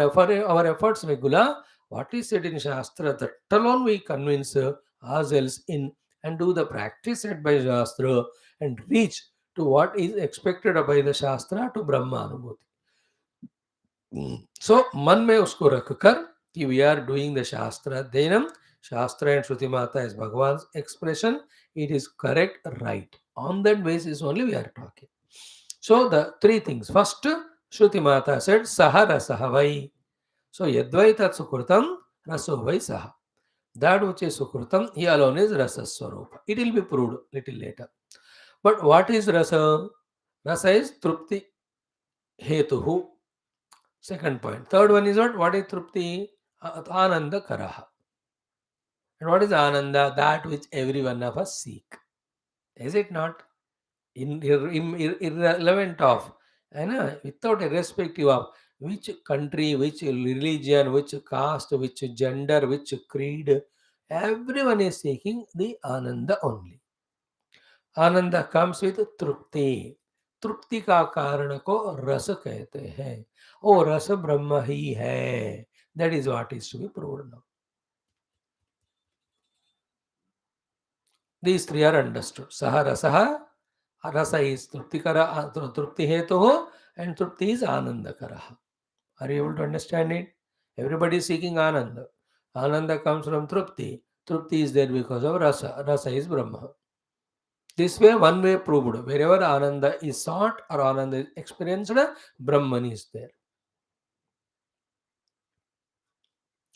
efforts regular, what is said in Shastra, that alone we convince ourselves in and do the practice set by Shastra and reach to what is expected by the Shastra to Brahma Anubhuti. So मन में उसको रखकर कि we are doing the Shastra Adhyanam, Shastra and Shruti Mata is Bhagavan's expression, it is correct, right. On that basis only we are talking. So the three things. First, Shruti Mata said, Saha Rasaha Vai. So Yadvai Tat Sukrutam, Raso Vai Saha. That which is Sukrutam, he alone is Rasa Swarupa. It will be proved little later. But what is Rasa? Rasa is Trupti Hetuhu. Second point. Third one is what? What is Trupti? Ananda Karaha. And what is Ananda? That which every one of us seek. Is it not? Irrelevant of, without irrespective of which country, which religion, which caste, which gender, which creed, everyone is seeking the Ananda only. Ananda comes with Trupti. तृप्ति का कारण को रस कहते हैं. ओ रस ब्रह्म ही है. That is what is to be proved now. These three are understood. Saha rasaha. Rasa is truptikara, trupti hetu, and trupti is anandakaraha. Are you able to understand it? Everybody is seeking ananda. Ananda comes from trupti. Trupti is there because of rasa. Rasa is Brahma. This way, one way proved. Wherever ananda is sought or ananda is experienced, Brahman is there.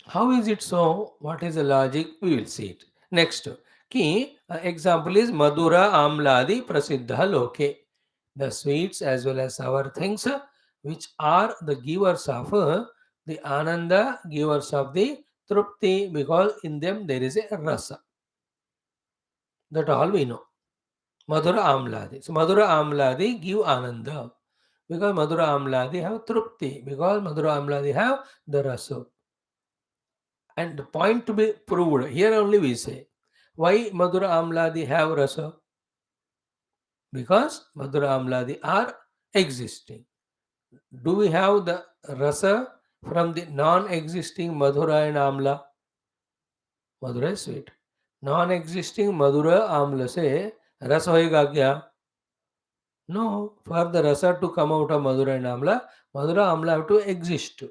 How is it so? What is the logic? We will see it. Next, key example is Madhura Amladi Prasiddha Loke. The sweets as well as sour things which are the givers of the Ananda, givers of the Trupti, because in them there is a rasa. That all we know. Madhura Amladi. So Madhura Amladi give Ananda. Because Madhura Amladi have Trupti. Because Madhura Amladi have the rasa. And the point to be proved, here only we say, why Madhura Amladi have rasa? Because Madhura Amladi are existing. Do we have the rasa from the non-existing Madhura and Amla? Madhura is sweet. Non-existing Madhura Amla se rasa hoega kya? No. For the rasa to come out of Madhura and Madhura Amla have to exist.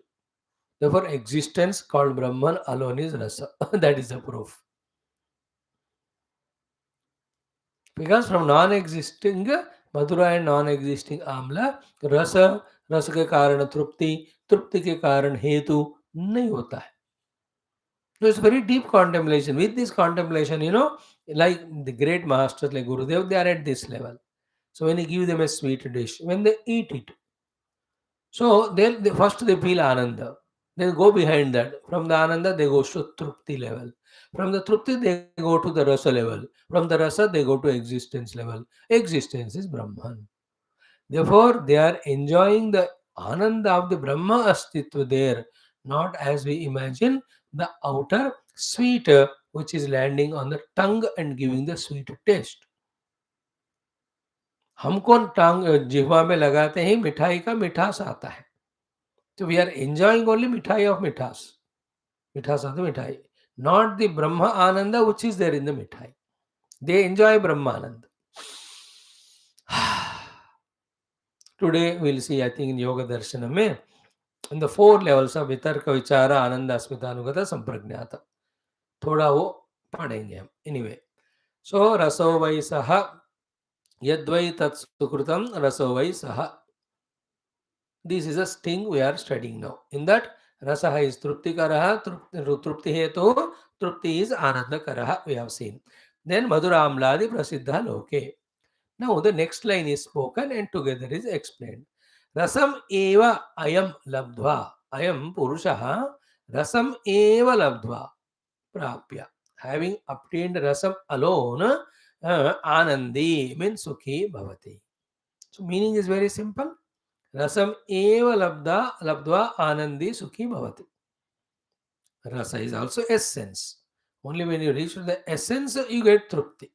Therefore, existence called Brahman alone is rasa. That is the proof. Because from non-existing Madhura and non-existing Amla, रस के कारण तृप्ति के कारण हेतु नहीं होता है. So it's very deep contemplation. With this contemplation, like the great masters like Gurudev, they are at this level. So when you give them a sweet dish, when they eat it, so first they feel Ananda. Then go behind that. From the Ananda, they go to Trupti level. From the Trupti, they go to the Rasa level. From the Rasa, they go to existence level. Existence is Brahman. Therefore, they are enjoying the Ananda of the Brahma Astitva there, not as we imagine the outer sweet which is landing on the tongue and giving the sweet taste. हमको टांग जिह्वा में लगाते ही मिठाई का मिठास आता है. So we are enjoying only mithai of mithas. Mithas of the mithai. Not the Brahma Ananda which is there in the mithai. They enjoy Brahma Ananda. Today we'll see, I think in Yoga Darshanam mein, In the four levels of vitarka, vichara, ananda, asmita, anugata, sampragnata. थोड़ा वो पढ़ेंगे हम anyway. So रसो वै सह यद्वै तत्सुकृतं रसो वै सह. This is a sting we are studying now. In that, rasaha is truptikaraha, trupti hetu, trupti is anandakaraha, we have seen. Then madhuramladi prasiddha loke. Now the next line is spoken and together is explained. Rasam eva ayam labdva. Ayam purushaha rasam eva labdva prapya. Having obtained rasam alone, anandi means sukhi bhavati. So meaning is very simple. Rasam eva labdva anandi sukhi bhavati. Rasa is also essence. Only when you reach to the essence, you get trupti.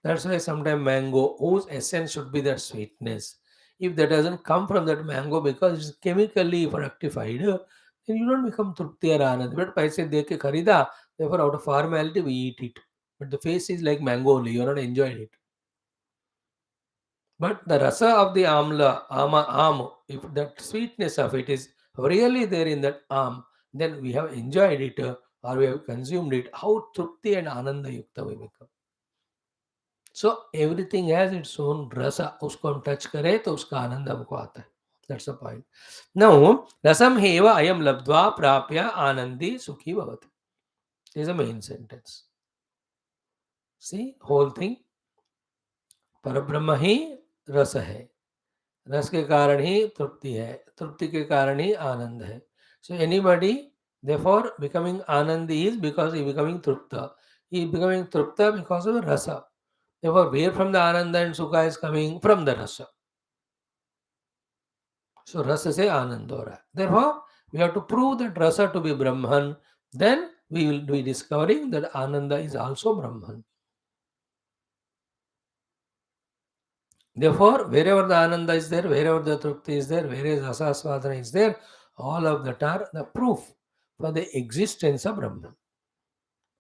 That's why sometimes mango, whose essence should be that sweetness. If that doesn't come from that mango because it's chemically fructified, then you don't become trupti or anand. But paise de ke kharida, therefore out of formality we eat it. But the face is like mango only, you're not enjoying it. But the rasa of the amla, if that sweetness of it is really there in that then we have enjoyed it or we have consumed it. How trupti and ananda yukta we become. So everything has its own rasa. उसको हम touch करें तो उसका आनंद हमको आता है. That's the point. Now, rasam heva ayam labdva prapya anandi sukhi bhavati. This is the main sentence. See, whole thing. परब्रह्म ही रस है. रस के कारण ही तृप्ति है. तृप्ति के कारण ही आनंद है. So anybody, therefore, becoming anandi is because he becoming trupta. He is becoming trupta because of rasa. Therefore, where from the ananda and sukha is coming? From the rasa. So rasa से आनंद हो रहा है. Therefore, we have to prove that rasa to be Brahman. Then we will be discovering that ananda is also Brahman. Therefore, wherever the ananda is there, wherever the trupti is there, wherever rasa swadhana is there, all of that are the proof for the existence of Brahman.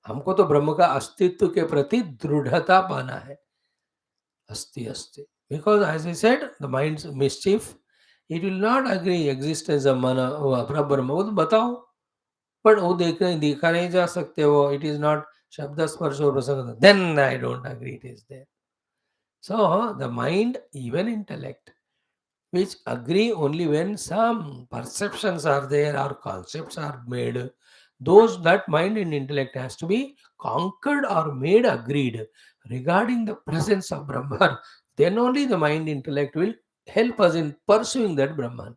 हमको तो ब्रह्म का अस्तित्व के प्रति दृढ़ता पाना है. अस्ति अस्ति. Because as I said, the mind's mischief, it will not agree existence of mana ब्रह्म. वो तो बताओ. But वो देखा नहीं जा सकते वो. It is not शब्द स्पर्श और प्रसंग. Then I don't agree it is there. So the mind, even intellect, which agree only when some perceptions are there or concepts are made, those that mind and intellect has to be conquered or made agreed regarding the presence of Brahman. Then only the mind intellect will help us in pursuing that Brahman.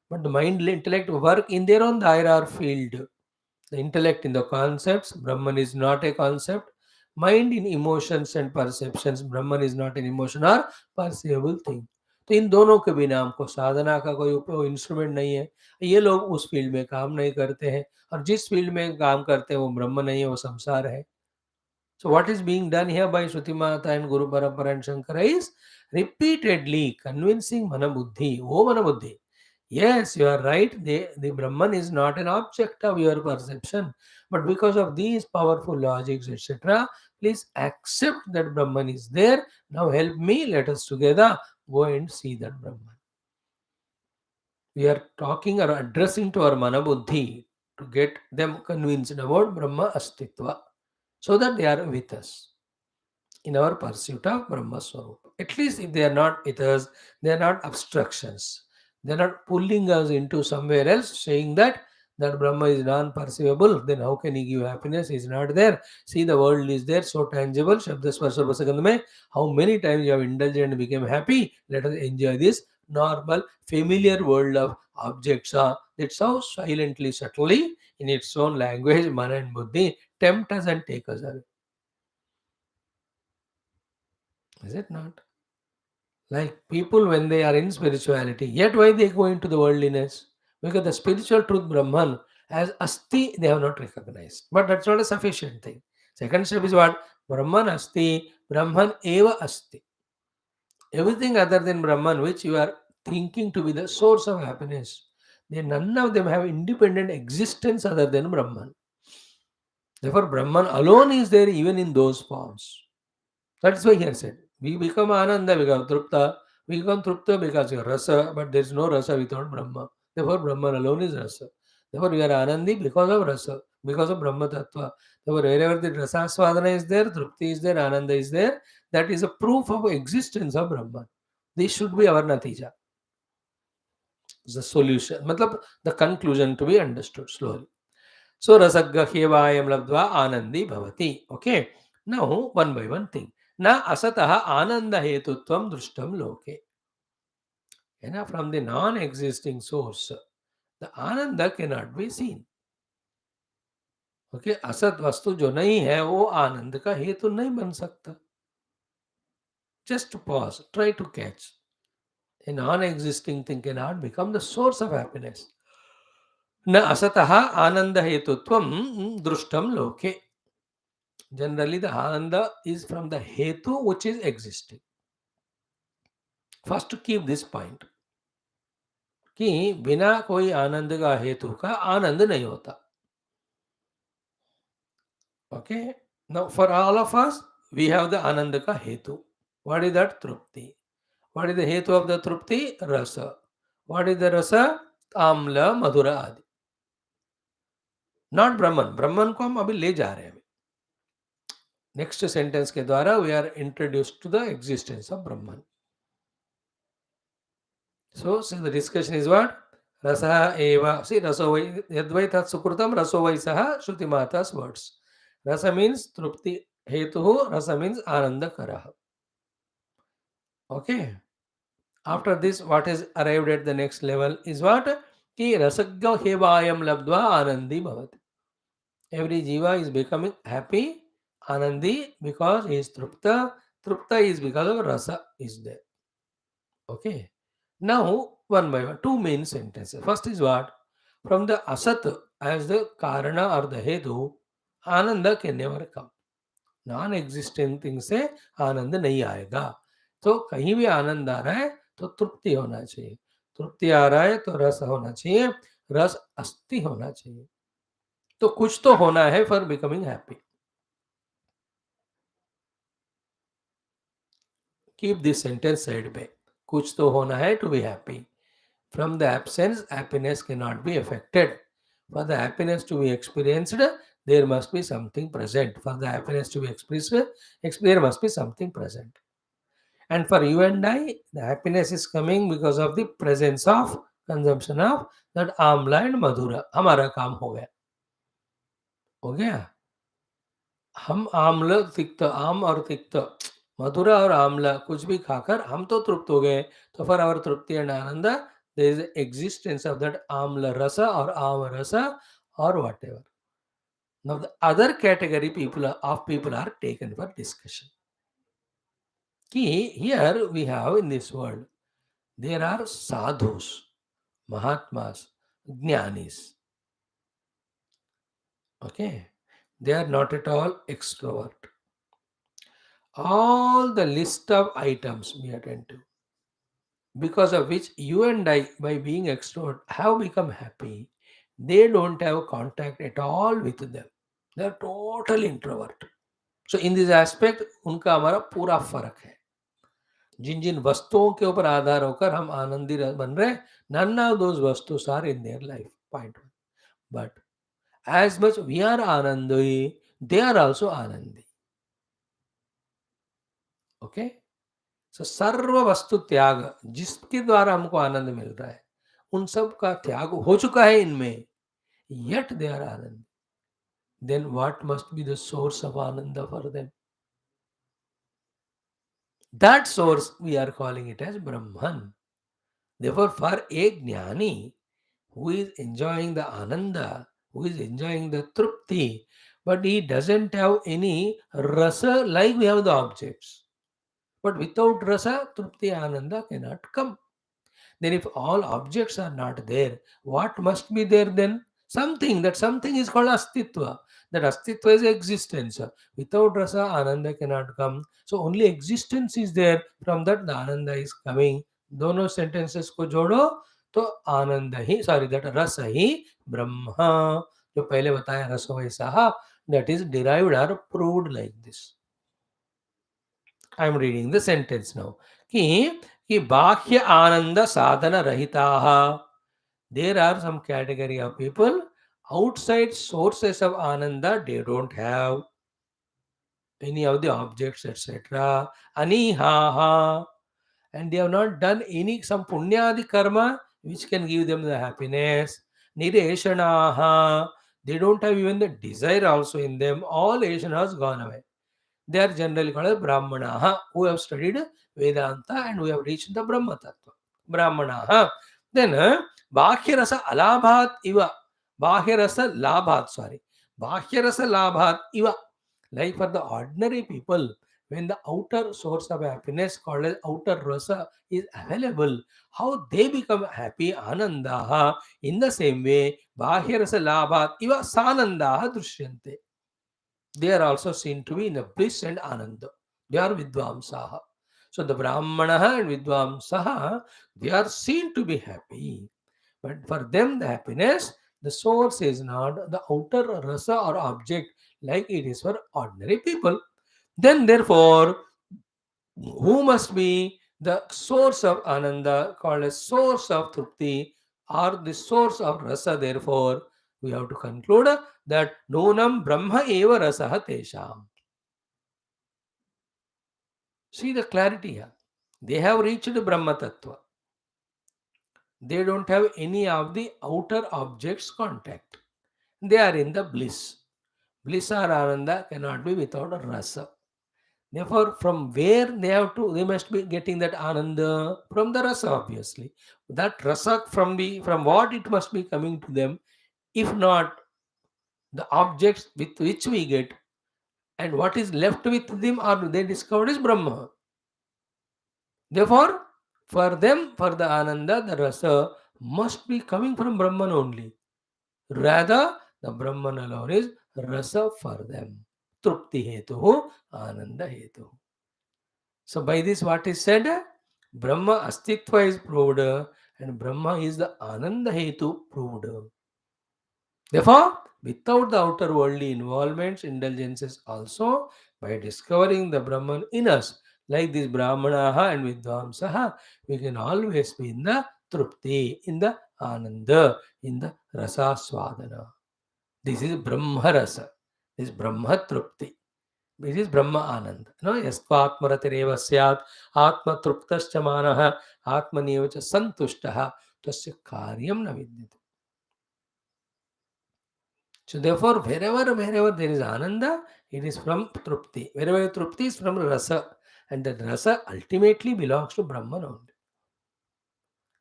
But the mind intellect work in their own daira or field. The intellect in the concepts, Brahman is not a concept. Mind in emotions and perceptions, Brahman is not an emotion or perceivable thing. तो इन दोनों के बिना हमको साधना का कोई instrument नहीं है. ये लोग उस फील्ड में काम नहीं करते हैं और जिस फील्ड में काम करते हैं वो ब्रह्म नहीं है, वो संसार है. So what is being done here by Shruti Mata and Guru Parampara and Shankara is repeatedly convincing Manabuddhi. Oh Manabuddhi. Yes, you are right. The Brahman is not an object of your perception. But because of these powerful logics, etc., please accept that Brahman is there. Now help me. Let us together go and see that Brahman. We are talking or addressing to our Manabuddhi to get them convinced about Brahma Astitva, so that they are with us in our pursuit of Brahma Swarupa. At least if they are not with us, they are not obstructions. They are not pulling us into somewhere else, saying that Brahma is non-perceivable, then how can he give happiness? He is not there. See, the world is there, so tangible. Shabda Sparsa Prasakanda mein, how many times you have indulged and become happy? Let us enjoy this normal, familiar world of objects. That's how silently, subtly, in its own language, Mana and Buddhi tempt us and take us away. Is it not? Like people when they are in spirituality, yet why they go into the worldliness? Because the spiritual truth Brahman as Asti they have not recognized. But that's not a sufficient thing. Second step is what? Brahman Asti, Brahman Eva Asti. Everything other than Brahman which you are thinking to be the source of happiness, they none of them have independent existence other than Brahman. Therefore, Brahman alone is there even in those forms. That's why here said, we become Ananda, we become Trupta, we become Trupta because of Rasa, but there is no Rasa without Brahma. Therefore, Brahman alone is rasa. Therefore, we are Anandi because of rasa, because of Brahma Tattva. Therefore, wherever the rasa swadhana is there, Trupti is there, Ananda is there, that is a proof of existence of Brahman. This should be our natija, the solution, matlab the conclusion to be understood slowly. So, rasagga hevayam labdva anandi bhavati. Okay. Now, one by one thing. Na asataha ananda hetutvam drushtam loke. From the non-existing source, the ananda cannot be seen. Okay असत वस्तु जो नहीं है वो आनंद का हेतु नहीं बन सकता. Just pause, try to catch. A non-existing thing cannot become the source of happiness. न असतः आनंद हेतुत्वम दृष्टम लोके. Generally, the ananda is from the hetu which is existing. First, to keep this point कि बिना कोई आनंद का हेतु का आनंद नहीं होता. Okay. Now, for all of us, we have the ananda ka hetu. What is that? Trupti. What is the hetu of the trupti? Rasa. What is the rasa? Amla, madhura adi. Not Brahman. Brahman को हम अभी ले जा रहे हैं. Next sentence के द्वारा we are introduced to the existence of Brahman. So the discussion is what? Rasa eva. See, raso vai yadvai tat sukrutam raso vai saha Shruti Mata's words. Rasa means trupti hetu. Rasa means ananda karaha. Okay. After this, what is arrived at the next level is what? Ki rasagya hevayam labdva anandi bhavati. Every jiva is becoming happy, anandi, because he is trupta. Trupta is because of rasa is there. Okay. Now, one by one, two main sentences. First is what? From the asat as the karana or the hetu, ananda can never come. Non-existent thing से आनंद नहीं आएगा. तो कहीं भी आनंद आ रहा है तो तृप्ति होना चाहिए. तृप्ति आ रहा है तो रस होना चाहिए. रस अस्थि होना चाहिए. तो कुछ तो होना है for becoming happy. Keep this sentence side पे. कुछ तो होना है to be happy. From the absence, happiness cannot be affected. For the happiness to be experienced, there must be something present. For the happiness to be expressed, there must be something present. And for you and I, the happiness is coming because of the presence of consumption of that amla and madhura. हमारा काम हो गया. हो गया. हम आम्ल तिक्त, आम और तिक्त, मधुरा और आम्ला कुछ भी खाकर हम तो तृप्त हो गए. तो for our tripti and ananda, there is existence of that amla rasa or ama rasa or whatever. Now the other category of people are taken for discussion. Here we have in this world, there are sadhus, mahatmas, jnanis. Okay, they are not at all extrovert. All the list of items we attend to, because of which you and I, by being extrovert, have become happy, they don't have contact at all with them. They are total introvert. So in this aspect, उनका हमारा पूरा फर्क है. जिन जिन वस्तुओं के ऊपर आधार होकर हम आनंदी बन रहे, none of those vastus are in their life. Point one. But as much we are anandi, they are also anandi. Okay? So सर्व वस्तु त्याग जिसके द्वारा हमको आनंद मिल रहा है, उन सब का त्याग हो चुका है इनमें, yet they are anand. Then what must be the source of ananda for them? That source we are calling it as Brahman. Therefore, for a jnani who is enjoying the ananda, who is enjoying the trupti, but he doesn't have any rasa like we have the objects. But without rasa, trupti ananda cannot come. Then if all objects are not there, what must be there then? Something. That something is called astitva. That astitva is existence. Without rasa, ananda cannot come. So only existence is there. From that the ananda is coming. दोनों sentences को जोड़ो तो आनंद ही, sorry, that रस ही ब्रह्मा, जो पहले बताया रस वैसा, that is derived or proved like this. I am reading the sentence now. कि बाह्य आनंद साधन रहिता There are some category of people outside sources of ananda, they don't have any of the objects, etc. Anihaha, and they have not done any some punyadi karma which can give them the happiness. Nireshanaha, they don't have even the desire also in them. All Ashana has gone away. They are generally called as Brahmanaha, who have studied Vedanta and who have reached the Brahma Tattva. Brahmanaha. Then Bhahyarasa Alabhat Iva. Bhahyarasa Labhat, sorry. Bhahyarasa Labhat Iva. Like for the ordinary people, when the outer source of happiness called as outer rasa is available, how they become happy, anandaha, in the same way, Bhahyarasa Labhat Iva Sanandaha Drishyante. They are also seen to be in a bliss and ananda. They are vidvamsaha. So the brahmanaha and vidvamsaha, they are seen to be happy. But for them, the happiness, the source is not the outer rasa or object like it is for ordinary people. Then, therefore, who must be the source of ananda, called as source of trupti, or the source of rasa? Therefore, we have to conclude that nunam brahma eva rasaha tesham. See the clarity here. They have reached Brahma Tattva. They don't have any of the outer objects contact. They are in the bliss. Bliss or Ananda cannot be without a rasa. Therefore, from where they must be getting that Ananda from the rasa, obviously. That rasa from what it must be coming to them, if not the objects with which we get, and what is left with them or they discovered is Brahma. Therefore, for them, for the Ananda, the rasa must be coming from Brahman only. Rather, the Brahman alone is rasa for them. Trupti hetu, Ananda hetu. So, by this, what is said? Brahma Astitva is proved, and Brahma is the Ananda hetu proved. Therefore, without the outer worldly involvements, indulgences also, by discovering the Brahman in us, like this Brahmanaha and Vidvamsaha, we can always be in the Trupti, in the Ananda, in the Rasa Swadana. This is Brahma Rasa. This is Brahma Trupti. This is Brahma Ananda. No, Yastvatmaratireva Syat, Atma Truptascha Manaha, Atmanevacha Santushtaha, Tasya Karyam na vidyate. So therefore, wherever there is ananda, it is from trupti. Wherever trupti is from rasa, and that rasa ultimately belongs to Brahman only.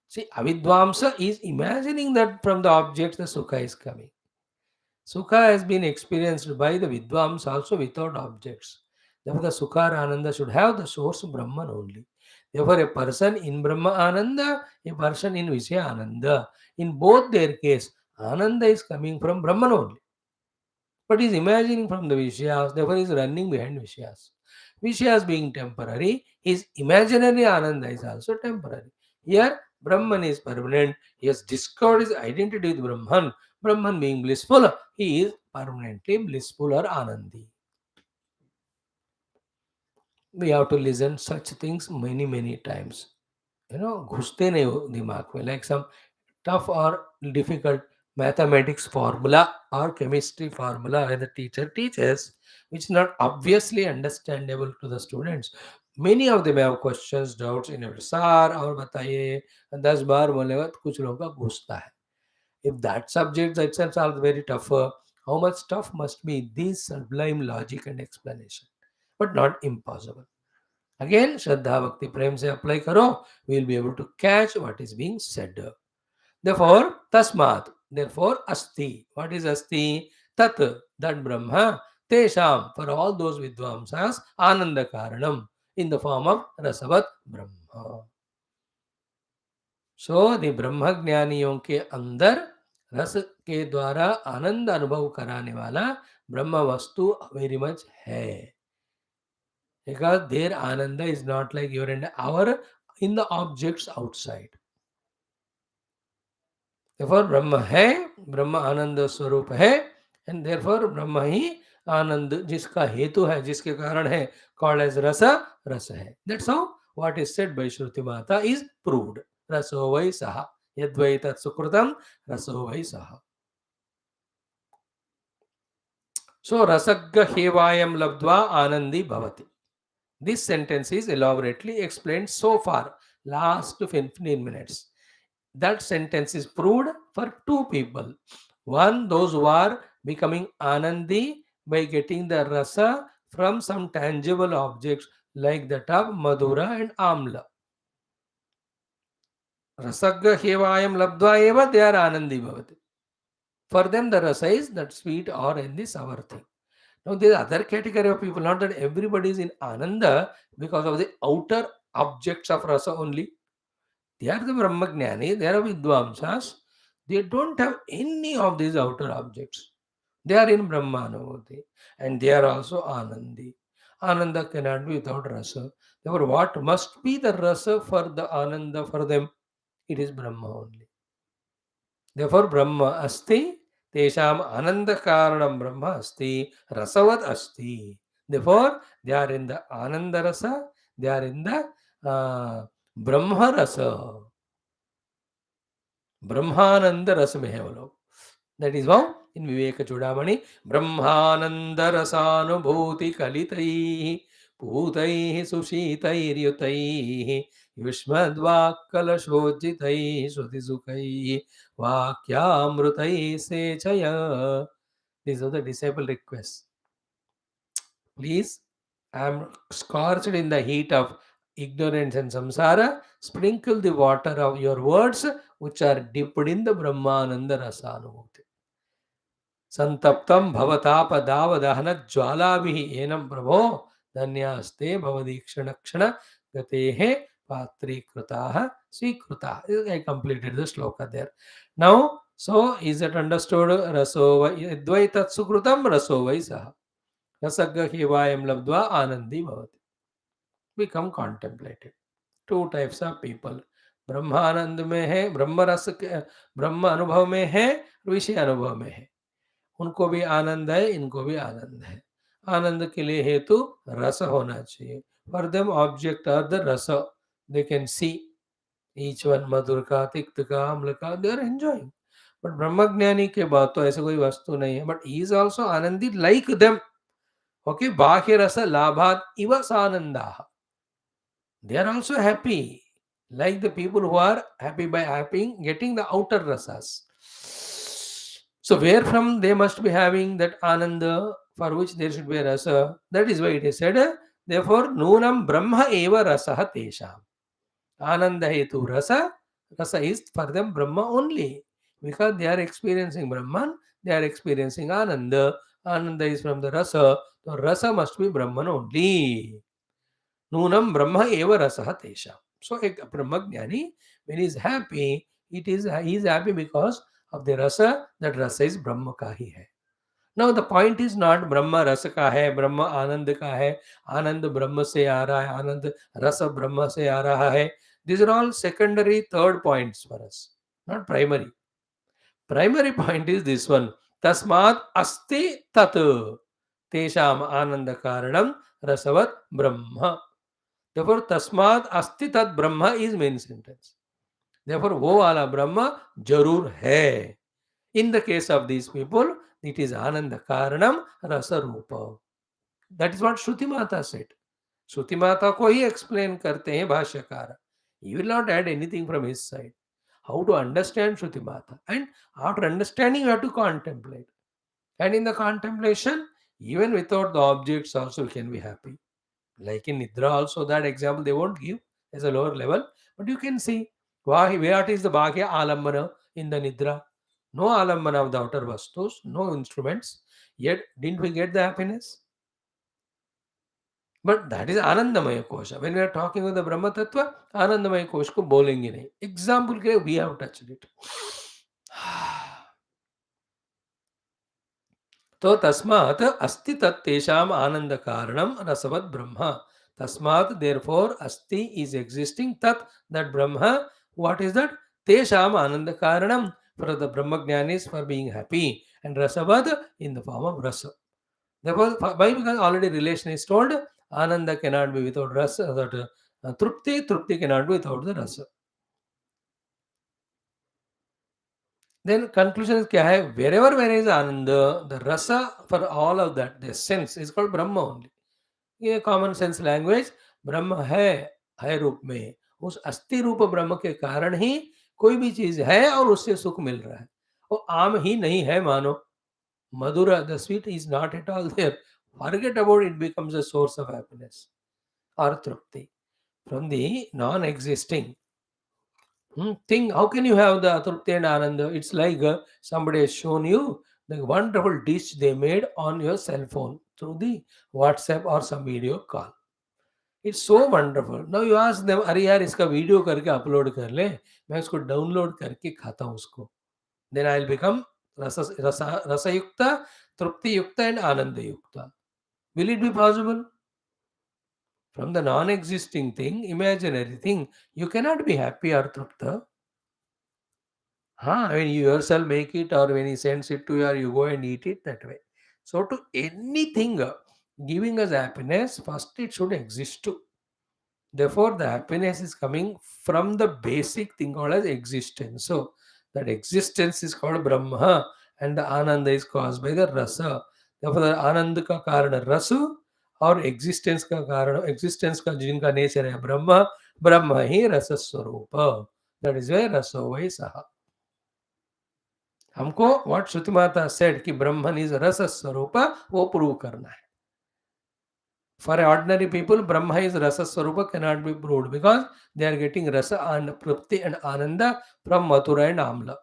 See, avidvamsa is imagining that from the objects the sukha is coming. Sukha has been experienced by the vidvams also without objects. Therefore, the sukha or ananda should have the source of Brahman only. Therefore, a person in Brahma Ananda, a person in Vishya Ananda. In both their case, Ananda is coming from Brahman only. But he's imagining from the Vishyas, therefore he's running behind Vishyas. Vishyas being temporary, his imaginary Ananda is also temporary. Here, Brahman is permanent. He has discovered his identity with Brahman. Brahman being blissful, he is permanently blissful or Anandi. We have to listen such things many times. घुसते नहीं हो दिमाग में, like some tough or difficult mathematics formula or chemistry formula where the teacher teaches, which is not obviously understandable to the students. Many of them have questions, doubts in it. Sir, और बताइए 10 बार बोलने के बाद कुछ लोगों का घुसता है. If that subject itself are very tougher, how much tough must be this sublime logic and explanation? But not impossible. Again, Shraddha Bhakti Prem se apply karo, we will be able to catch what is being said. Therefore, tasmat, therefore, asti. What is asti? Tat, that Brahma, tesham, for all those vidvamsas, ananda karanam, in the form of rasavat Brahma. So, the Brahma ज्ञानियों के अंदर रस के द्वारा आनंद अनुभव कराने वाला ब्रह्म वस्तु very much है. Because their ananda is not like your and our in the objects outside. Therefore, Brahma hai, Brahma Ananda Swarup hai, and therefore Brahma ही आनंद जिसका हेतु है, जिसके कारण है, called as rasa, rasa है. That's how what is said by Shruti Mata is proved. Raso vai saha. Yadvai tat sukrutam raso vai saha. So rasagga hevayam labdva anandi bhavati. This sentence is elaborately explained so far, last 15 minutes. That sentence is proved for two people. One, those who are becoming anandi by getting the rasa from some tangible objects like that of madhura and amla. Rasagga hevayam labdva eva, they are anandi bhavati. For them, the rasa is that sweet or in the sour thing. Now, there is other category of people, not that everybody is in ananda because of the outer objects of rasa only. They are the Brahmagnani, they are Vidvamsas. They don't have any of these outer objects. They are in Brahmanavati and they are also Anandi. Ananda cannot be without rasa. Therefore, what must be the rasa for the Ananda for them? It is Brahma only. Therefore, Brahma asti, tesham Ananda karanam Brahma asti, rasavad asti. Therefore, they are in the Ananda rasa, they are in the Brahma rasa. ब्रह्मानंद रस में है वो लोग. That is how in Viveka Chudamani, Brahmanand रसानुभूति कलितैः पूतैः सुशीतैर्युतैः युष्मद्वाक्कलशोज्जितैः श्रुतिसुखैः वाक्यामृतैः सेचय. These are the disciple requests. Please, I am scorched in the heat of ignorance and samsara. Sprinkle the water of your words which are dipped in the Brahmananda Rasanubhuti. Santaptam bhavatapa jwalavihi enam prabho dhanyaste bhavadikshana gatehe patri krutaha svikrutaha. I completed the sloka there. Now, so is it understood? Rasova advaitat sukrutam rasovai saha. Rasagga hivayam labdva anandi bhavati. Become contemplated. Two types of people. ब्रह्मानंद में है, ब्रह्म रस ब्रह्म अनुभव में है, विषय अनुभव में है. उनको भी आनंद है, इनको भी आनंद है. आनंद के लिए हेतु रस होना चाहिए. For them object are the रस. They can see each one, मधुर का, तिक्त का, अम्ल का, दे आर एंजॉइंग. बट ब्रह्मज्ञानी के बाद तो ऐसे कोई वस्तु नहीं है. बट ही इज ऑल्सो आनंदित लाइक देम. ओके, बाह्य रस लाभात इव Sananda. They are also happy, like the people who are happy by getting the outer rasas. So, where from they must be having that ananda for which there should be a rasa. That is why it is said, therefore, nunam brahma eva rasaha tesham. Ananda hetu rasa, rasa is for them Brahma only. Because they are experiencing Brahman, they are experiencing Ananda. Ananda is from the rasa, so rasa must be Brahman only. Nunam Brahma eva rasaha tesha. So a Brahmagnani, when he is happy, he is happy because of the rasa. That rasa is Brahma ka hi hai. Now the point is not Brahma rasa ka hai, Brahma anand ka hai, anand Brahma se aa raha hai, anand rasa Brahma se aa raha hai. These are all secondary, third points for us, not primary. Primary point is this one. Tasmat asti tat tesham ananda karanam rasavat Brahma. Therefore, tasmat asti tat Brahma is main sentence. Therefore, wo wala Brahma jarur hai. In the case of these people, it is Ananda Karanam Rasa Rupa. That is what Shruti Mata said. Shruti Mata ko he explain करते हैं भाष्यकार. He will not add anything from his side. How to understand Shruti Mata. And after understanding, you have to contemplate. And in the contemplation, even without the objects also you can be happy. Like in Nidra also, that example they won't give as a lower level. But you can see where is the Bhagya Alambana in the Nidra. No alambana of the outer vastus, no instruments. Yet, didn't we get the happiness? But that is Anandamaya Kosha. When we are talking with the Brahma Tattva, Anandamaya Kosha ko bolengi nahi. Example ke we have touched it. तो तस्मात् अस्ति तत्तेषाम आनंद कारणम रसवत ब्रह्म. तस्मात् therefore asti is existing tat, that Brahma. What is that? Tesham ananda karanam, for the Brahmagyanis for being happy, and rasavad in the form of rasa. Therefore, why? Because already relation is told. Ananda cannot be without rasa. That trupti cannot be without the rasa. Then conclusion is क्या है? Wherever there is Ananda, the rasa for all of that, the sense is called Brahma only. ये common sense language ब्रह्म है रूप में, उस अस्थि रूप ब्रह्म के कारण ही कोई भी चीज है और उससे सुख मिल रहा है. वो आम ही नहीं है मानो. मधुर, the sweet is not at all there. Forget about it, becomes a source of happiness और तृप्ति from the non existing thing. How can you have the atrupti and ananda? It's like somebody has shown you the wonderful dish they made on your cell phone through the WhatsApp or some video call. It's so wonderful. Now you ask them, अरे यार इसका video करके upload कर ले, मैं उसको download करके खाता हूँ उसको. Then I'll become रसयुक्त, तृप्ति युक्त and आनंद युक्त. Will it be possible? From the non-existing thing, imaginary thing, you cannot be happy or trupta. When you yourself make it or when he sends it to you or you go and eat it that way. So to anything giving us happiness, first it should exist too. Therefore, the happiness is coming from the basic thing called as existence. So that existence is called Brahma and the Ananda is caused by the Rasa. Therefore, the Ananda ka karana Rasu और existence का कारण, existence का जिनका nature है ब्रह्म, ब्रह्म ही रस स्वरूप. That is why रसो वै सहा. हमको व्हाट श्रुति माता सेड कि ब्रह्मन इज रस स्वरूप, वो प्रूव करना है. फॉर ऑर्डिनरी पीपल ब्रह्म इज रस स्वरूप cannot be proved because they are getting रस एंड तृप्ति एंड आनंद फ्रॉम मथुरा एंड आमला.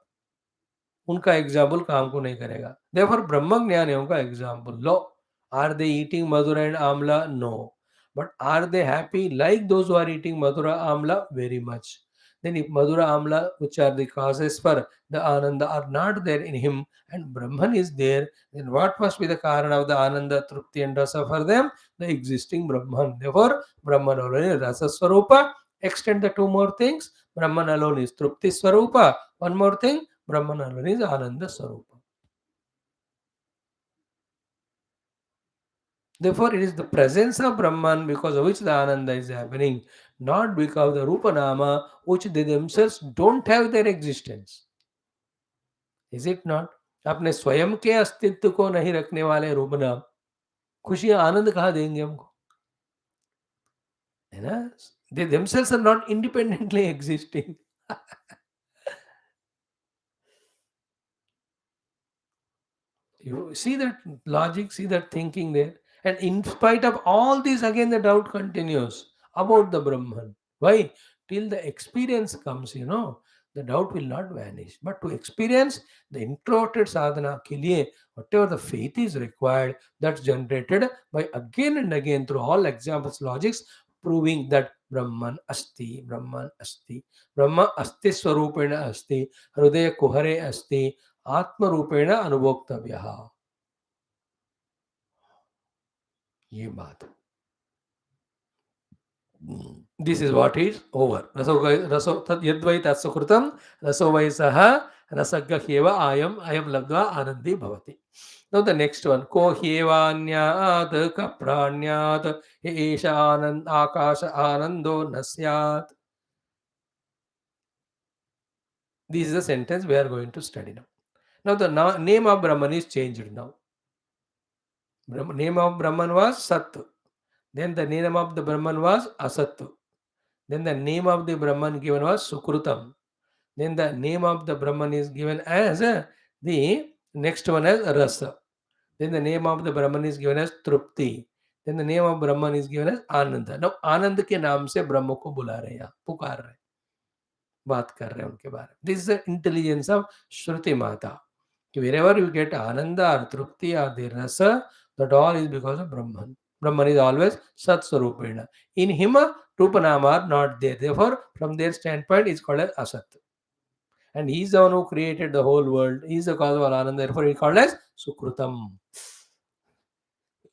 उनका एग्जाम्पल काम को नहीं करेगा. देयरफॉर ब्रह्म ज्ञान है उनका एग्जाम्पल. लो, are they eating madhura and amla? No. But are they happy like those who are eating Madhura Amla? Very much. Then if Madhura Amla, which are the causes for the Ananda, are not there in him and Brahman is there, then what must be the Karana of the Ananda, Trupti and Rasa for them? The existing Brahman. Therefore, Brahman alone is Rasa Swarupa. Extend the two more things. Brahman alone is Trupti Swarupa. One more thing, Brahman alone is Ananda Swarupa. Therefore, it is the presence of Brahman because of which the Ananda is happening, not because the Rupa Nama, which they themselves don't have their existence. Is it not? अपने स्वयं के अस्तित्व को नहीं रखने वाले रूप नाम खुशियां आनंद कहाँ देंगे हमको? है ना? They themselves are not independently existing. You see that logic, see that thinking there. And in spite of all this, again the doubt continues about the Brahman. Why? Till the experience comes, the doubt will not vanish. But to experience the introverted sadhana ke liye, whatever the faith is required, that's generated by again and again through all examples, logics, proving that Brahman asti, Brahman asti, Brahma asti swarupena asti, Hrudaya kuhare asti, आत्म रूपेण अनुभोक्तव्य. ये बात. This is what is over. रसो तद यद्वै तत्सुकृतं रसो वै सह रसज्ञ ह्येव आयम अयम लब्ध्वा आनंदी भवति. Now the next one, को ह्येवान्यात् क प्राण्यात् एष आनंद आकाश आनंदो न स्यात्. This is the sentence we are going to study now. Now the name of Brahman is changed now. Name of Brahman was Sat. Then the name of the Brahman was Asat. Then the name of the Brahman given was Sukrutam. Then the name of the Brahman is given as the next one as Rasa. Then the name of the Brahman is given as Trupti. Then the name of Brahman is given as Ananda. Now आनंद के नाम से ब्रह्म को बुला रहे हैं, पुकार रहे हैं, बात कर रहे हैं उनके बारे में. This is the intelligence of श्रुति माता. Wherever you get Ananda or Trupti or the Rasa, that all is because of Brahman. Brahman is always Sat Swarupena. In him, Rupanama are not there. Therefore, from their standpoint, is called as Asat. And he is the one who created the whole world. He is the cause of all Ananda. Therefore, he is called as Sukrutam.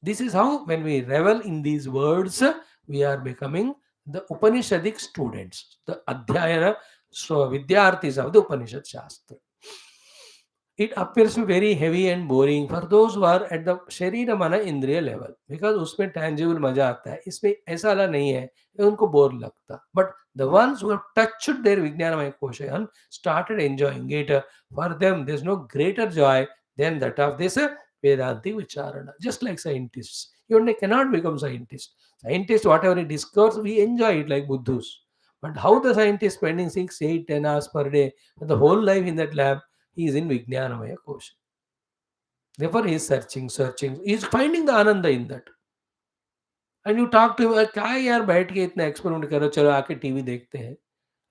This is how, when we revel in these words, we are becoming the Upanishadic students, the Adhyayana, so Vidyarthis of the Upanishad Shastra. it appears to be very heavy and boring for those who are at the शरीर मन इंद्रिय level, because उसमें tangible मजा आता है, इसमें ऐसा वाला नहीं है, ये उनको बोर लगता. But the ones who have touched their विज्ञानमय कोश and started enjoying it, for them there's no greater joy than that of this Vedanti Vicharana. Just like scientists, you and I cannot become scientists. Scientists, whatever he discovers, we enjoy it like buddhus. But how the scientist spending 6, 8, 10 hours per day, the whole life in that lab, he is in Vijnanamaya Kosha. Therefore, he is searching. He is finding the Ananda in that. And you talk to him, क्या यार बैठ के इतना experiment करो, चलो आके TV देखते हैं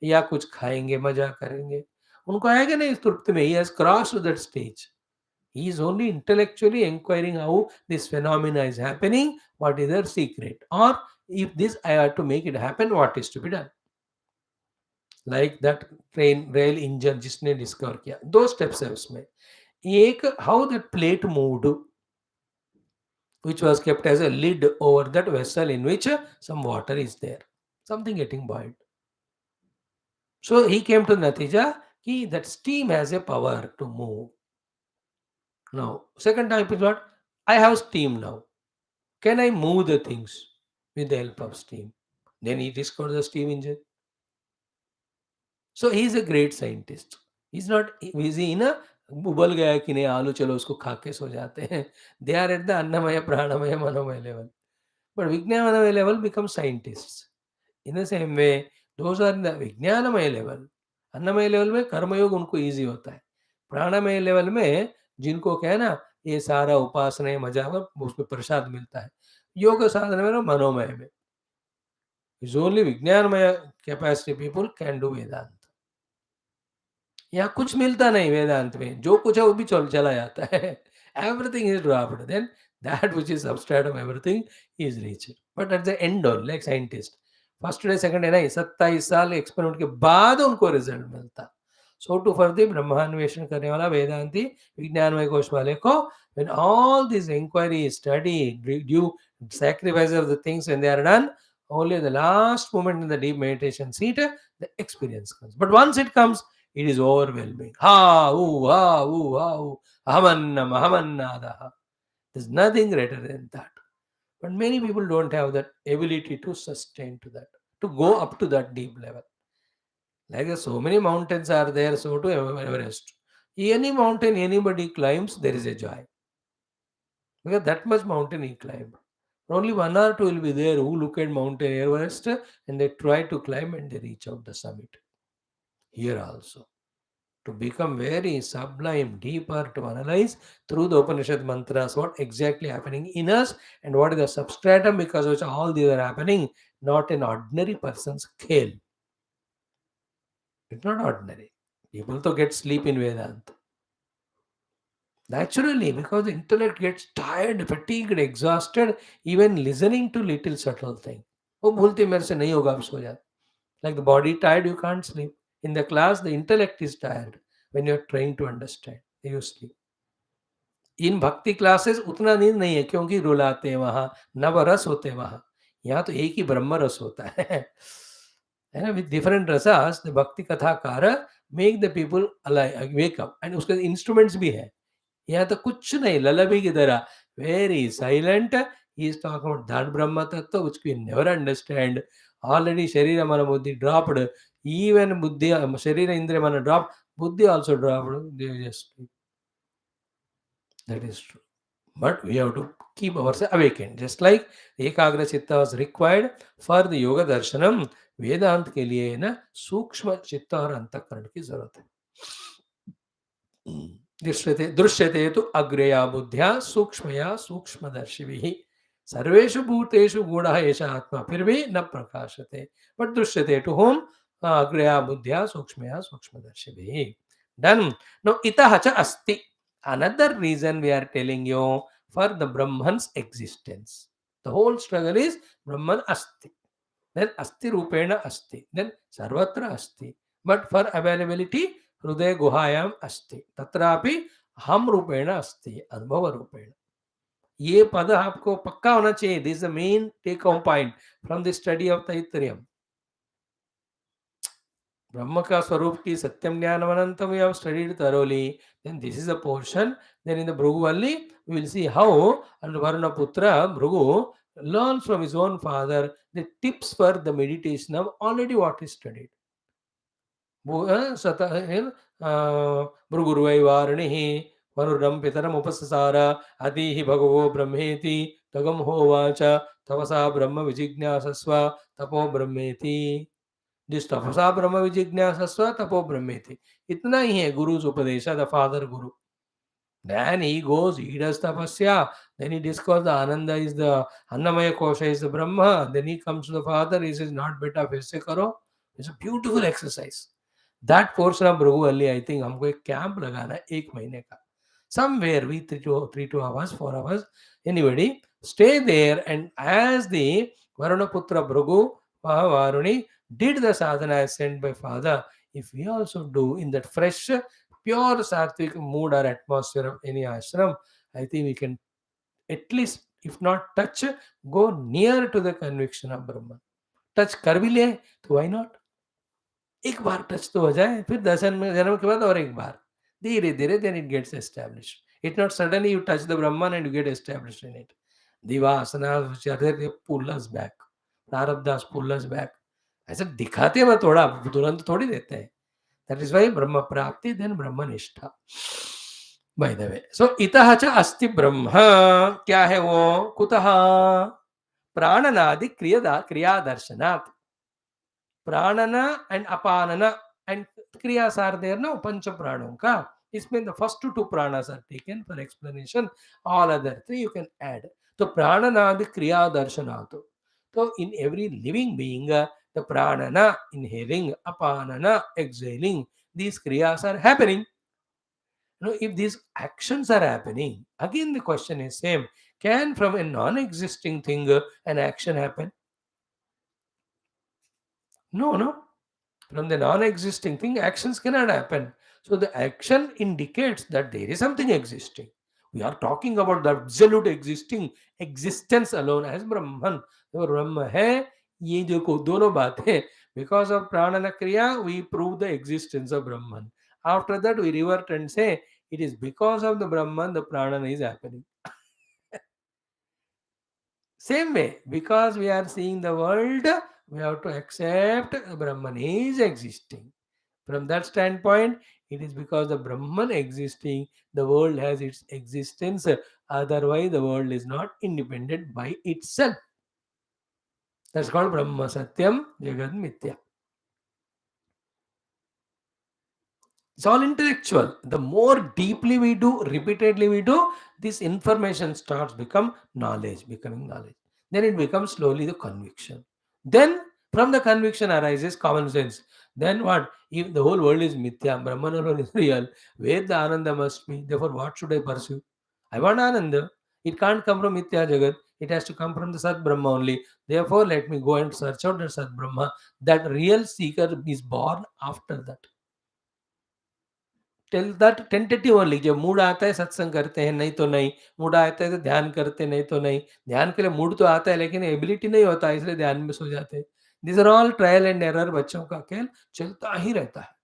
या कुछ खाएंगे, मजा करेंगे. उनको आएगा नहीं इस तृप्ति में. He has crossed to that stage. He is only intellectually inquiring how this phenomena is happening, what is their secret, or if this I have to make it happen, what is to be done. Like that train rail engine जिसने discover किया, दो steps है उसमें. एक, how that plate moved, which was kept as a lid over that vessel in which some water is there, something getting boiled. So he came to Natija ki that steam has a power to move. Now, second type is what? I have steam now. Can I move the things with the help of steam? Then he discovered the steam engine. So he is a great scientist. He's not busy in a उबल गया कि नहीं आलू चलो उसको खा के सो जाते हैं. They are at the अन्नमय प्राणमय मनोमय level. But Vijnanamaya level becomes scientists. In the same way, those are in the Vijnanamaya level. अन्नमय लेवल में कर्मयोग उनको ईजी होता है. प्राणमय लेवल में जिनको क्या है ना, ये सारा उपासना मजा उसमें प्रसाद मिलता है. योग साधना में ना मनोमय में. It's only Vijnanamaya capacity people can do Vedanta. यहाँ कुछ मिलता नहीं वेदांत में, जो कुछ है वो भी चला जाता है. Everything is dropped. Then that which is substratum everything is reached. But at the end all, like scientist, first day second day नहीं, 27 साल एक्सपेरिमेंट के बाद उनको रिजल्ट मिलता. सो टू फर्दर ब्रह्मान्वेषण करने वाला वेदांती विज्ञानमय कोश वाले को, when all this inquiry, study, due sacrifice of the things when they are done, only at the last moment in the deep meditation seat, the experience comes. But once it comes, it is overwhelming. Ha, ooh, ha, ooh, ha, ooh. Ahamannam, ahamannadaha. There's nothing greater than that. But many people don't have that ability to sustain to that, to go up to that deep level. Like so many mountains are there, so to Everest. Any mountain anybody climbs, there is a joy. Because that much mountain he climbed. Only one or two will be there who look at Mountain Everest and they try to climb and they reach out the summit. Here also, to become very sublime, deeper, to analyze through the Upanishad mantras what exactly happening in us and what is the substratum because which all these are happening, not an ordinary person's scale. It's not ordinary. People to get sleep in Vedanta. Naturally, because the intellect gets tired, fatigued, exhausted, even listening to little subtle thing. वो बोलते मेरे से नहीं होगा, अब सो जा. Like the body tired, you can't sleep. In the class, the intellect is tired. When you're trying to understand, you sleep. इन भक्ति classes उतना नींद नहीं है क्योंकि रुलाते हैं वहां, नव रस होते हैं वहां. यहाँ तो एक ही ब्रह्म रस होता है. ना, with different rasas the bhakti kathakar make the people wake up. And उसके इंस्ट्रूमेंट्स भी है. यहाँ तो कुछ नहीं, ललबी की तरह very silent. He is talk about that Brahma tattva which we never understand. Already शरीर मन बुद्धि ड्रॉप्ड. इवन बुद्धि शरीर इंद्रिय मन ड्रॉप, बुद्धि also dropped. They just, that is true. But we have to keep ourselves awakened. Just like एकाग्र चित्त was required for the yoga darshanam, वेदांत के लिए ना सूक्ष्म चित्त और अंतःकरण की जरूरत है. दृश्यते तु अग्रया बुद्ध्या सूक्ष्मया सूक्ष्मदर्शिभिः. सर्वेषु भूतेषु गूढ़ः एष आत्मा फिर भी न प्रकाशते. बट दृश्यते टू होम? अग्रया बुद्ध्या सूक्ष्मया सूक्ष्मदर्शिभिः. डन. नो इतः च अस्ति. Another reason we are telling you for the Brahman's existence. The whole struggle is Brahman asti. Then asti rupena asti. Then sarvatra asti. But for availability, हृदय गुहायाम अस्ति. तत्रापि हम रूपेण अस्ति, अनुभव रूपेण. ये पद आपको पक्का होना चाहिए. This is the main take home point from the study of Taittiriyam. Brahma ka Swarup ki Satyam Jnanavanantam we have studied thoroughly. Then this is a portion. Then in the Bhrigu Valli, we will see how Varuna Putra Bhrigu learns from his own father the tips for the meditation of already what is studied. भृगुर्वै वारिणिः वरुणं पितरम् उपससार अतीहि भगवो ब्रह्मेति तगम होवाच तपसा ब्रह्म विजिज्ञासस्व तपो ब्रह्मेति. जिस तपसा ब्रह्म विजिज्ञासस्व तपो ब्रह्मेति, इतना ही है गुरु's उपदेश, the father guru. Then he goes, he does tapasya, then he discovers the Ananda is the Annamaya Kosha is the Brahma. Then he comes to the father, he says, not beta वैसे करो. It's a beautiful exercise. That portion of Bhrigu Valli, I think हमको एक camp लगाना है 1 महीने का. Somewhere we 3 to 4 hours, 4 hours. Anybody stay there, and as the Varunaputra Bhrigu Varuni did the sadhana as sent by father, if we also do in that fresh pure sattvic mood or atmosphere of any ashram, I think we can at least, if not touch, go near to the conviction of Brahman. Touch कर भी ले तो why not? एक बार touch तो हो जाए, फिर 10 जन्म के बाद और एक बार, धीरे धीरे then it gets established. It's not suddenly you touch the Brahman and you get established in it. The vasanas which are there, they pull us back. प्रारब्धास pull us back. ऐसे दिखाते हैं थोड़ा, तुरंत थोड़ी देते हैं. That is why Brahma Prapti, then Brahma Nishtha. By the way. So, itah cha asti Brahma. क्या है वो? कुतः? प्राणनादि क्रिया दर्शनात्. Pranana and apanana and kriyas are there now, pancha pranam ka. इसमें the first two pranas are taken for explanation. All other three you can add. So prananadi kriya darshanatu. So in every living being, the pranana inhaling, apanana exhaling, these kriyas are happening. Now, if these actions are happening, again the question is same. Can from a non-existing thing an action happen? No. From the non-existing thing, actions cannot happen. So the action indicates that there is something existing. We are talking about the absolute existing existence alone as Brahman. तो ब्रह्म है, ये जो दोनों बातें, because of pranana kriya we prove the existence of Brahman. After that we revert and say it is because of the Brahman the pranana is happening. Same way, because we are seeing the world, we have to accept Brahman is existing. From that standpoint, it is because the Brahman existing, the world has its existence. Otherwise, the world is not independent by itself. That's called Brahma Satyam Jagad Mithya. It's all intellectual. The more deeply we do, repeatedly we do, this information starts becoming knowledge. Then it becomes slowly the conviction. Then from the conviction arises common sense. Then what? If the whole world is mithya, Brahman alone is real, where the Ananda must be. Therefore, what should I pursue? I want Ananda. It can't come from Mithya Jagat. It has to come from the Sat Brahma only. Therefore, let me go and search out the Sat Brahma. That real seeker is born after that. Till that tentative only. जब mood आता है सत्संग करते हैं, नहीं तो नहीं. Mood आता है तो ध्यान करते, नहीं तो नहीं. ध्यान के लिए मूड तो आता है लेकिन एबिलिटी नहीं होता, इसलिए ध्यान में सो जाते हैं. This are all trial and error. बच्चों का खेल चलता ही रहता है.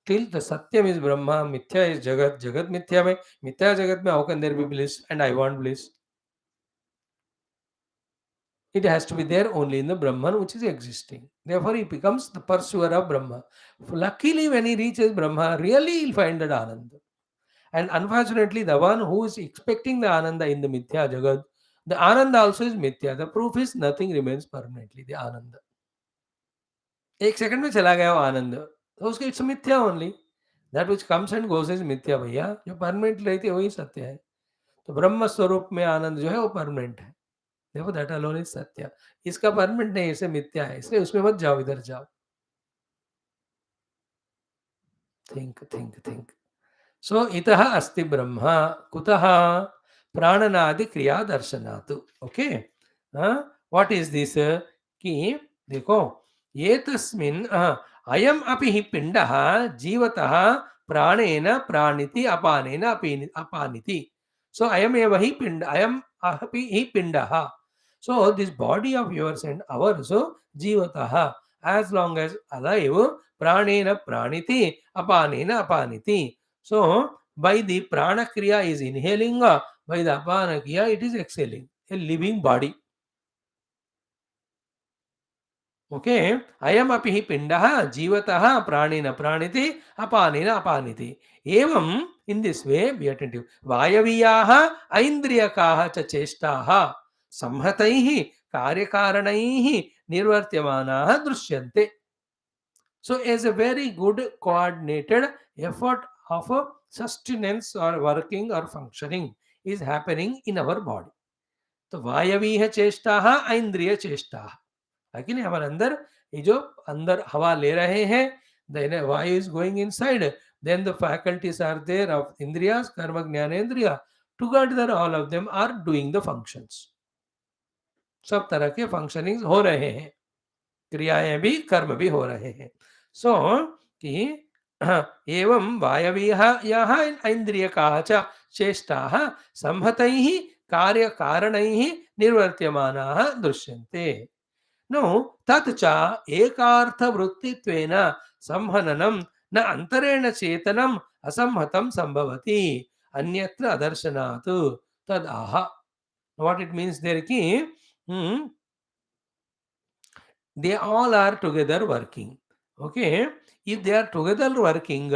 Till the satyam is Brahma, mithya is jagat, जगत मिथ्या में, मिथ्या जगत में how can there be bliss and I want bliss? It has to be there only in the Brahman which is existing. Therefore, he becomes the pursuer of Brahma. Luckily, when he reaches Brahma, really he'll find that Ananda. And unfortunately, the one who is expecting the Ananda in the Mithya Jagat, the Ananda also is Mithya. The proof is nothing remains permanently, the Ananda. एक second में चला गया वो आनंद, तो उसके it's मिथ्या only. That which comes and goes is मिथ्या भैया. जो परमानेंट रहती है वही सत्य है. तो ब्रह्म स्वरूप में आनंद जो है वो परमानेंट है. देखो दैट अलोन इज सत्य. इसका परमानेंट नहीं, इसे मिथ्या है, इसलिए उसमें मत जाओ, इधर जाओ. थिंक. सो इतः अस्ति ब्रह्म कुतः? प्राणनादि क्रिया दर्शनात्. Okay, what is this? कि देखो ये तस्मिन् अयम अपि हि पिंडः जीवतः प्राणेन प्राणिति अपानेन अपानिति. सो अयम एव हि पिंड, अयम अपि हि पिंडः. So this body of yours and ours, जीवतः, as long as alive, pranena praniti, apanena apaniti. So, by the prana kriya is inhaling, by the apana kriya it is exhaling. A living body. Okay, ayam api hi pindaha jivatah pranena praniti apanena apaniti. Evam, in this way, be attentive. Vayaviyaha aindriyakaha cha cheshtaha samhataihi karyakaranaihi nirvartyamanaha drishyante. So, as a very good coordinated effort of sustenance or working or functioning is happening in our body. तो वायवीय चेष्टा इंद्रिय चेष्टा है कि नहीं. हमारे अंदर ये जो अंदर हवा ले रहे हैं, then वायु is going inside, then the faculties are there of indriyas, karma ज्ञानेन्द्रिया, together all of them are doing the functions. सब तरह के फंक्शनिंग हो रहे हैं, क्रियाएं भी कर्म भी हो रहे हैं. सो कि एवं वायवीयः यः ऐन्द्रियकाः च चेष्टाः संहतैः कार्यकारणैः निर्वर्त्यमानाः दृश्यन्ते. नो तत् च एकार्थवृत्तित्वेन संहननं न अंतरेण चेतनम् असंहतं संभवति अन्यत्र अदर्शनात् तदाह. What it means there ki they all are together working. Okay, if they are together working,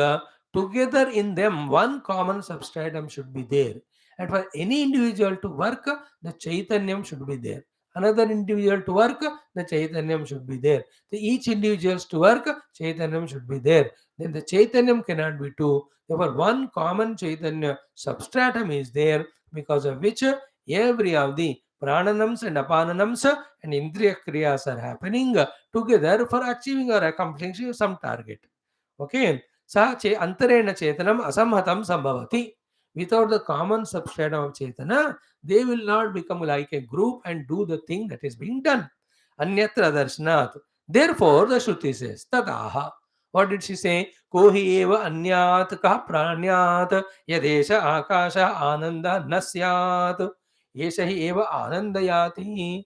together in them one common substratum should be there, and for any individual to work, the chaitanyam should be there. Another individual to work, the chaitanyam should be there. So each individuals to work, chaitanyam should be there. Then the chaitanyam cannot be two. Therefore, one common chaitanya substratum is there, because of which every of the prananams and apananams and indriya kriyas are happening together for achieving or accomplishing some target. Okay, sa antarena chetanam asamhatam sambhavati. Without the common substratum of chetana, they will not become like a group and do the thing that is being done. Anyatra darshanat. Therefore, the Shruti says, Tadaha. What did she say? Kohi eva anyat kah pranyat yadesha akasha ananda nasyat. Yesha hi eva anandayati.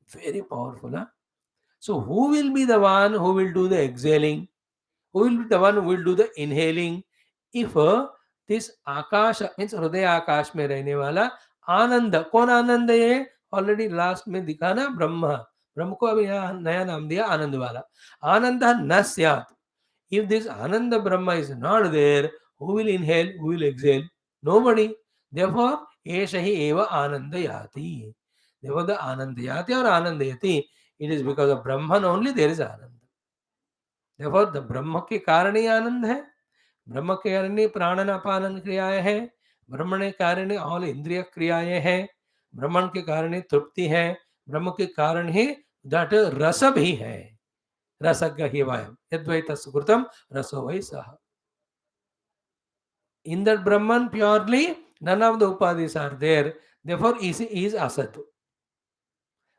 Very powerful, huh? So, who will be the one who will do the exhaling? Who will be the one who will do the inhaling? If this Akash means हृदय आकाश में रहने वाला आनंद, कौन आनंद है? Already last में दिखा ना, ब्रह्म. ब्रह्म को अभी नया नाम दिया आनंद वाला. आनंद न स्यात्. If this Ananda Brahma is not there, who will inhale? Who will exhale? Nobody. Therefore, Eshahi eva Anandayati. Therefore, the Anandayati or Anandayati, it is because of Brahman only there is Ananda. Therefore, the Brahma के कारण ही आनंद है. ब्रह्म के कारण ही प्राणन अपानन क्रियाएं हैं. ब्रह्म के कारण ही all इंद्रिय क्रियाएं हैं. ब्रह्मण के कारण ही तृप्ति है. ब्रह्म के कारण ही that रस भी है. रसज्ञ ही वयम यद्वैत सुकृतम रसो वै सह. In that Brahman purely, none of the upadhis are there. Therefore, he is asat.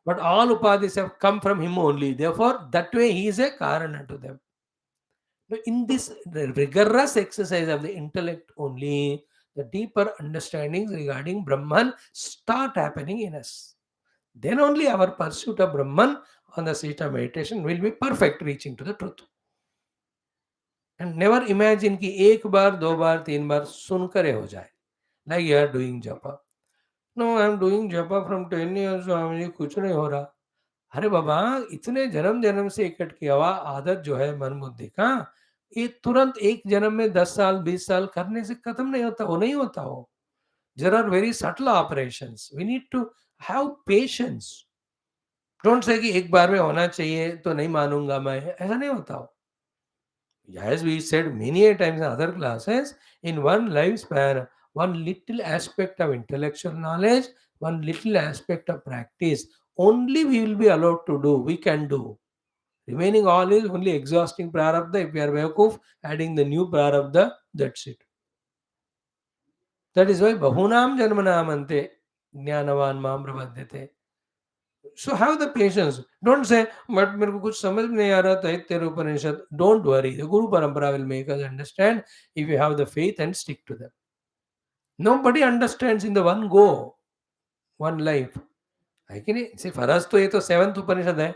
But all upadhis have come from him only. Therefore, that way he is a karana to them. Now, in this rigorous exercise of the intellect only, the deeper understandings regarding Brahman start happening in us. Then only our pursuit of Brahman on the seat of meditation will be perfect, reaching to the truth. And never imagine कि एक बार, दो बार, तीन बार सुनकर हो जाए. Like you are doing japa. No, I am doing japa from 10 years, Swami ji कुछ नहीं हो रहा. अरे बाबा, इतने जन्म जन्म से इकट्ठ किया हुआ आदत जो है मन बुद्धि का, ये तुरंत एक जन्म में 10 साल 20 साल करने से खत्म नहीं होता. वो नहीं होता हो. There are very subtle operations. We need to have patience. Don't say कि एक बार में होना चाहिए तो नहीं मानूंगा मैं. ऐसा नहीं होता हो. As we said many a times in other classes, in one lifespan, one little aspect of intellectual knowledge, one little aspect of practice, only we will be allowed to do, we can do. Remaining all is only exhausting prarabdha. If we are Vakuf, adding the new prarabdha, that's it. That is why Bahunam Janmanamante Jnanavan Mam Prabhadyate. So have the patience. Don't say, but मेरे को कुछ समझ नहीं आ रहा तैत्तिरीय उपनिषद. Don't worry. The Guru Parampara will make us understand if you have the faith and stick to them. Nobody understands in the one go, one life. है कि नहीं? See, for us तो ये तो 7th उपनिषद है.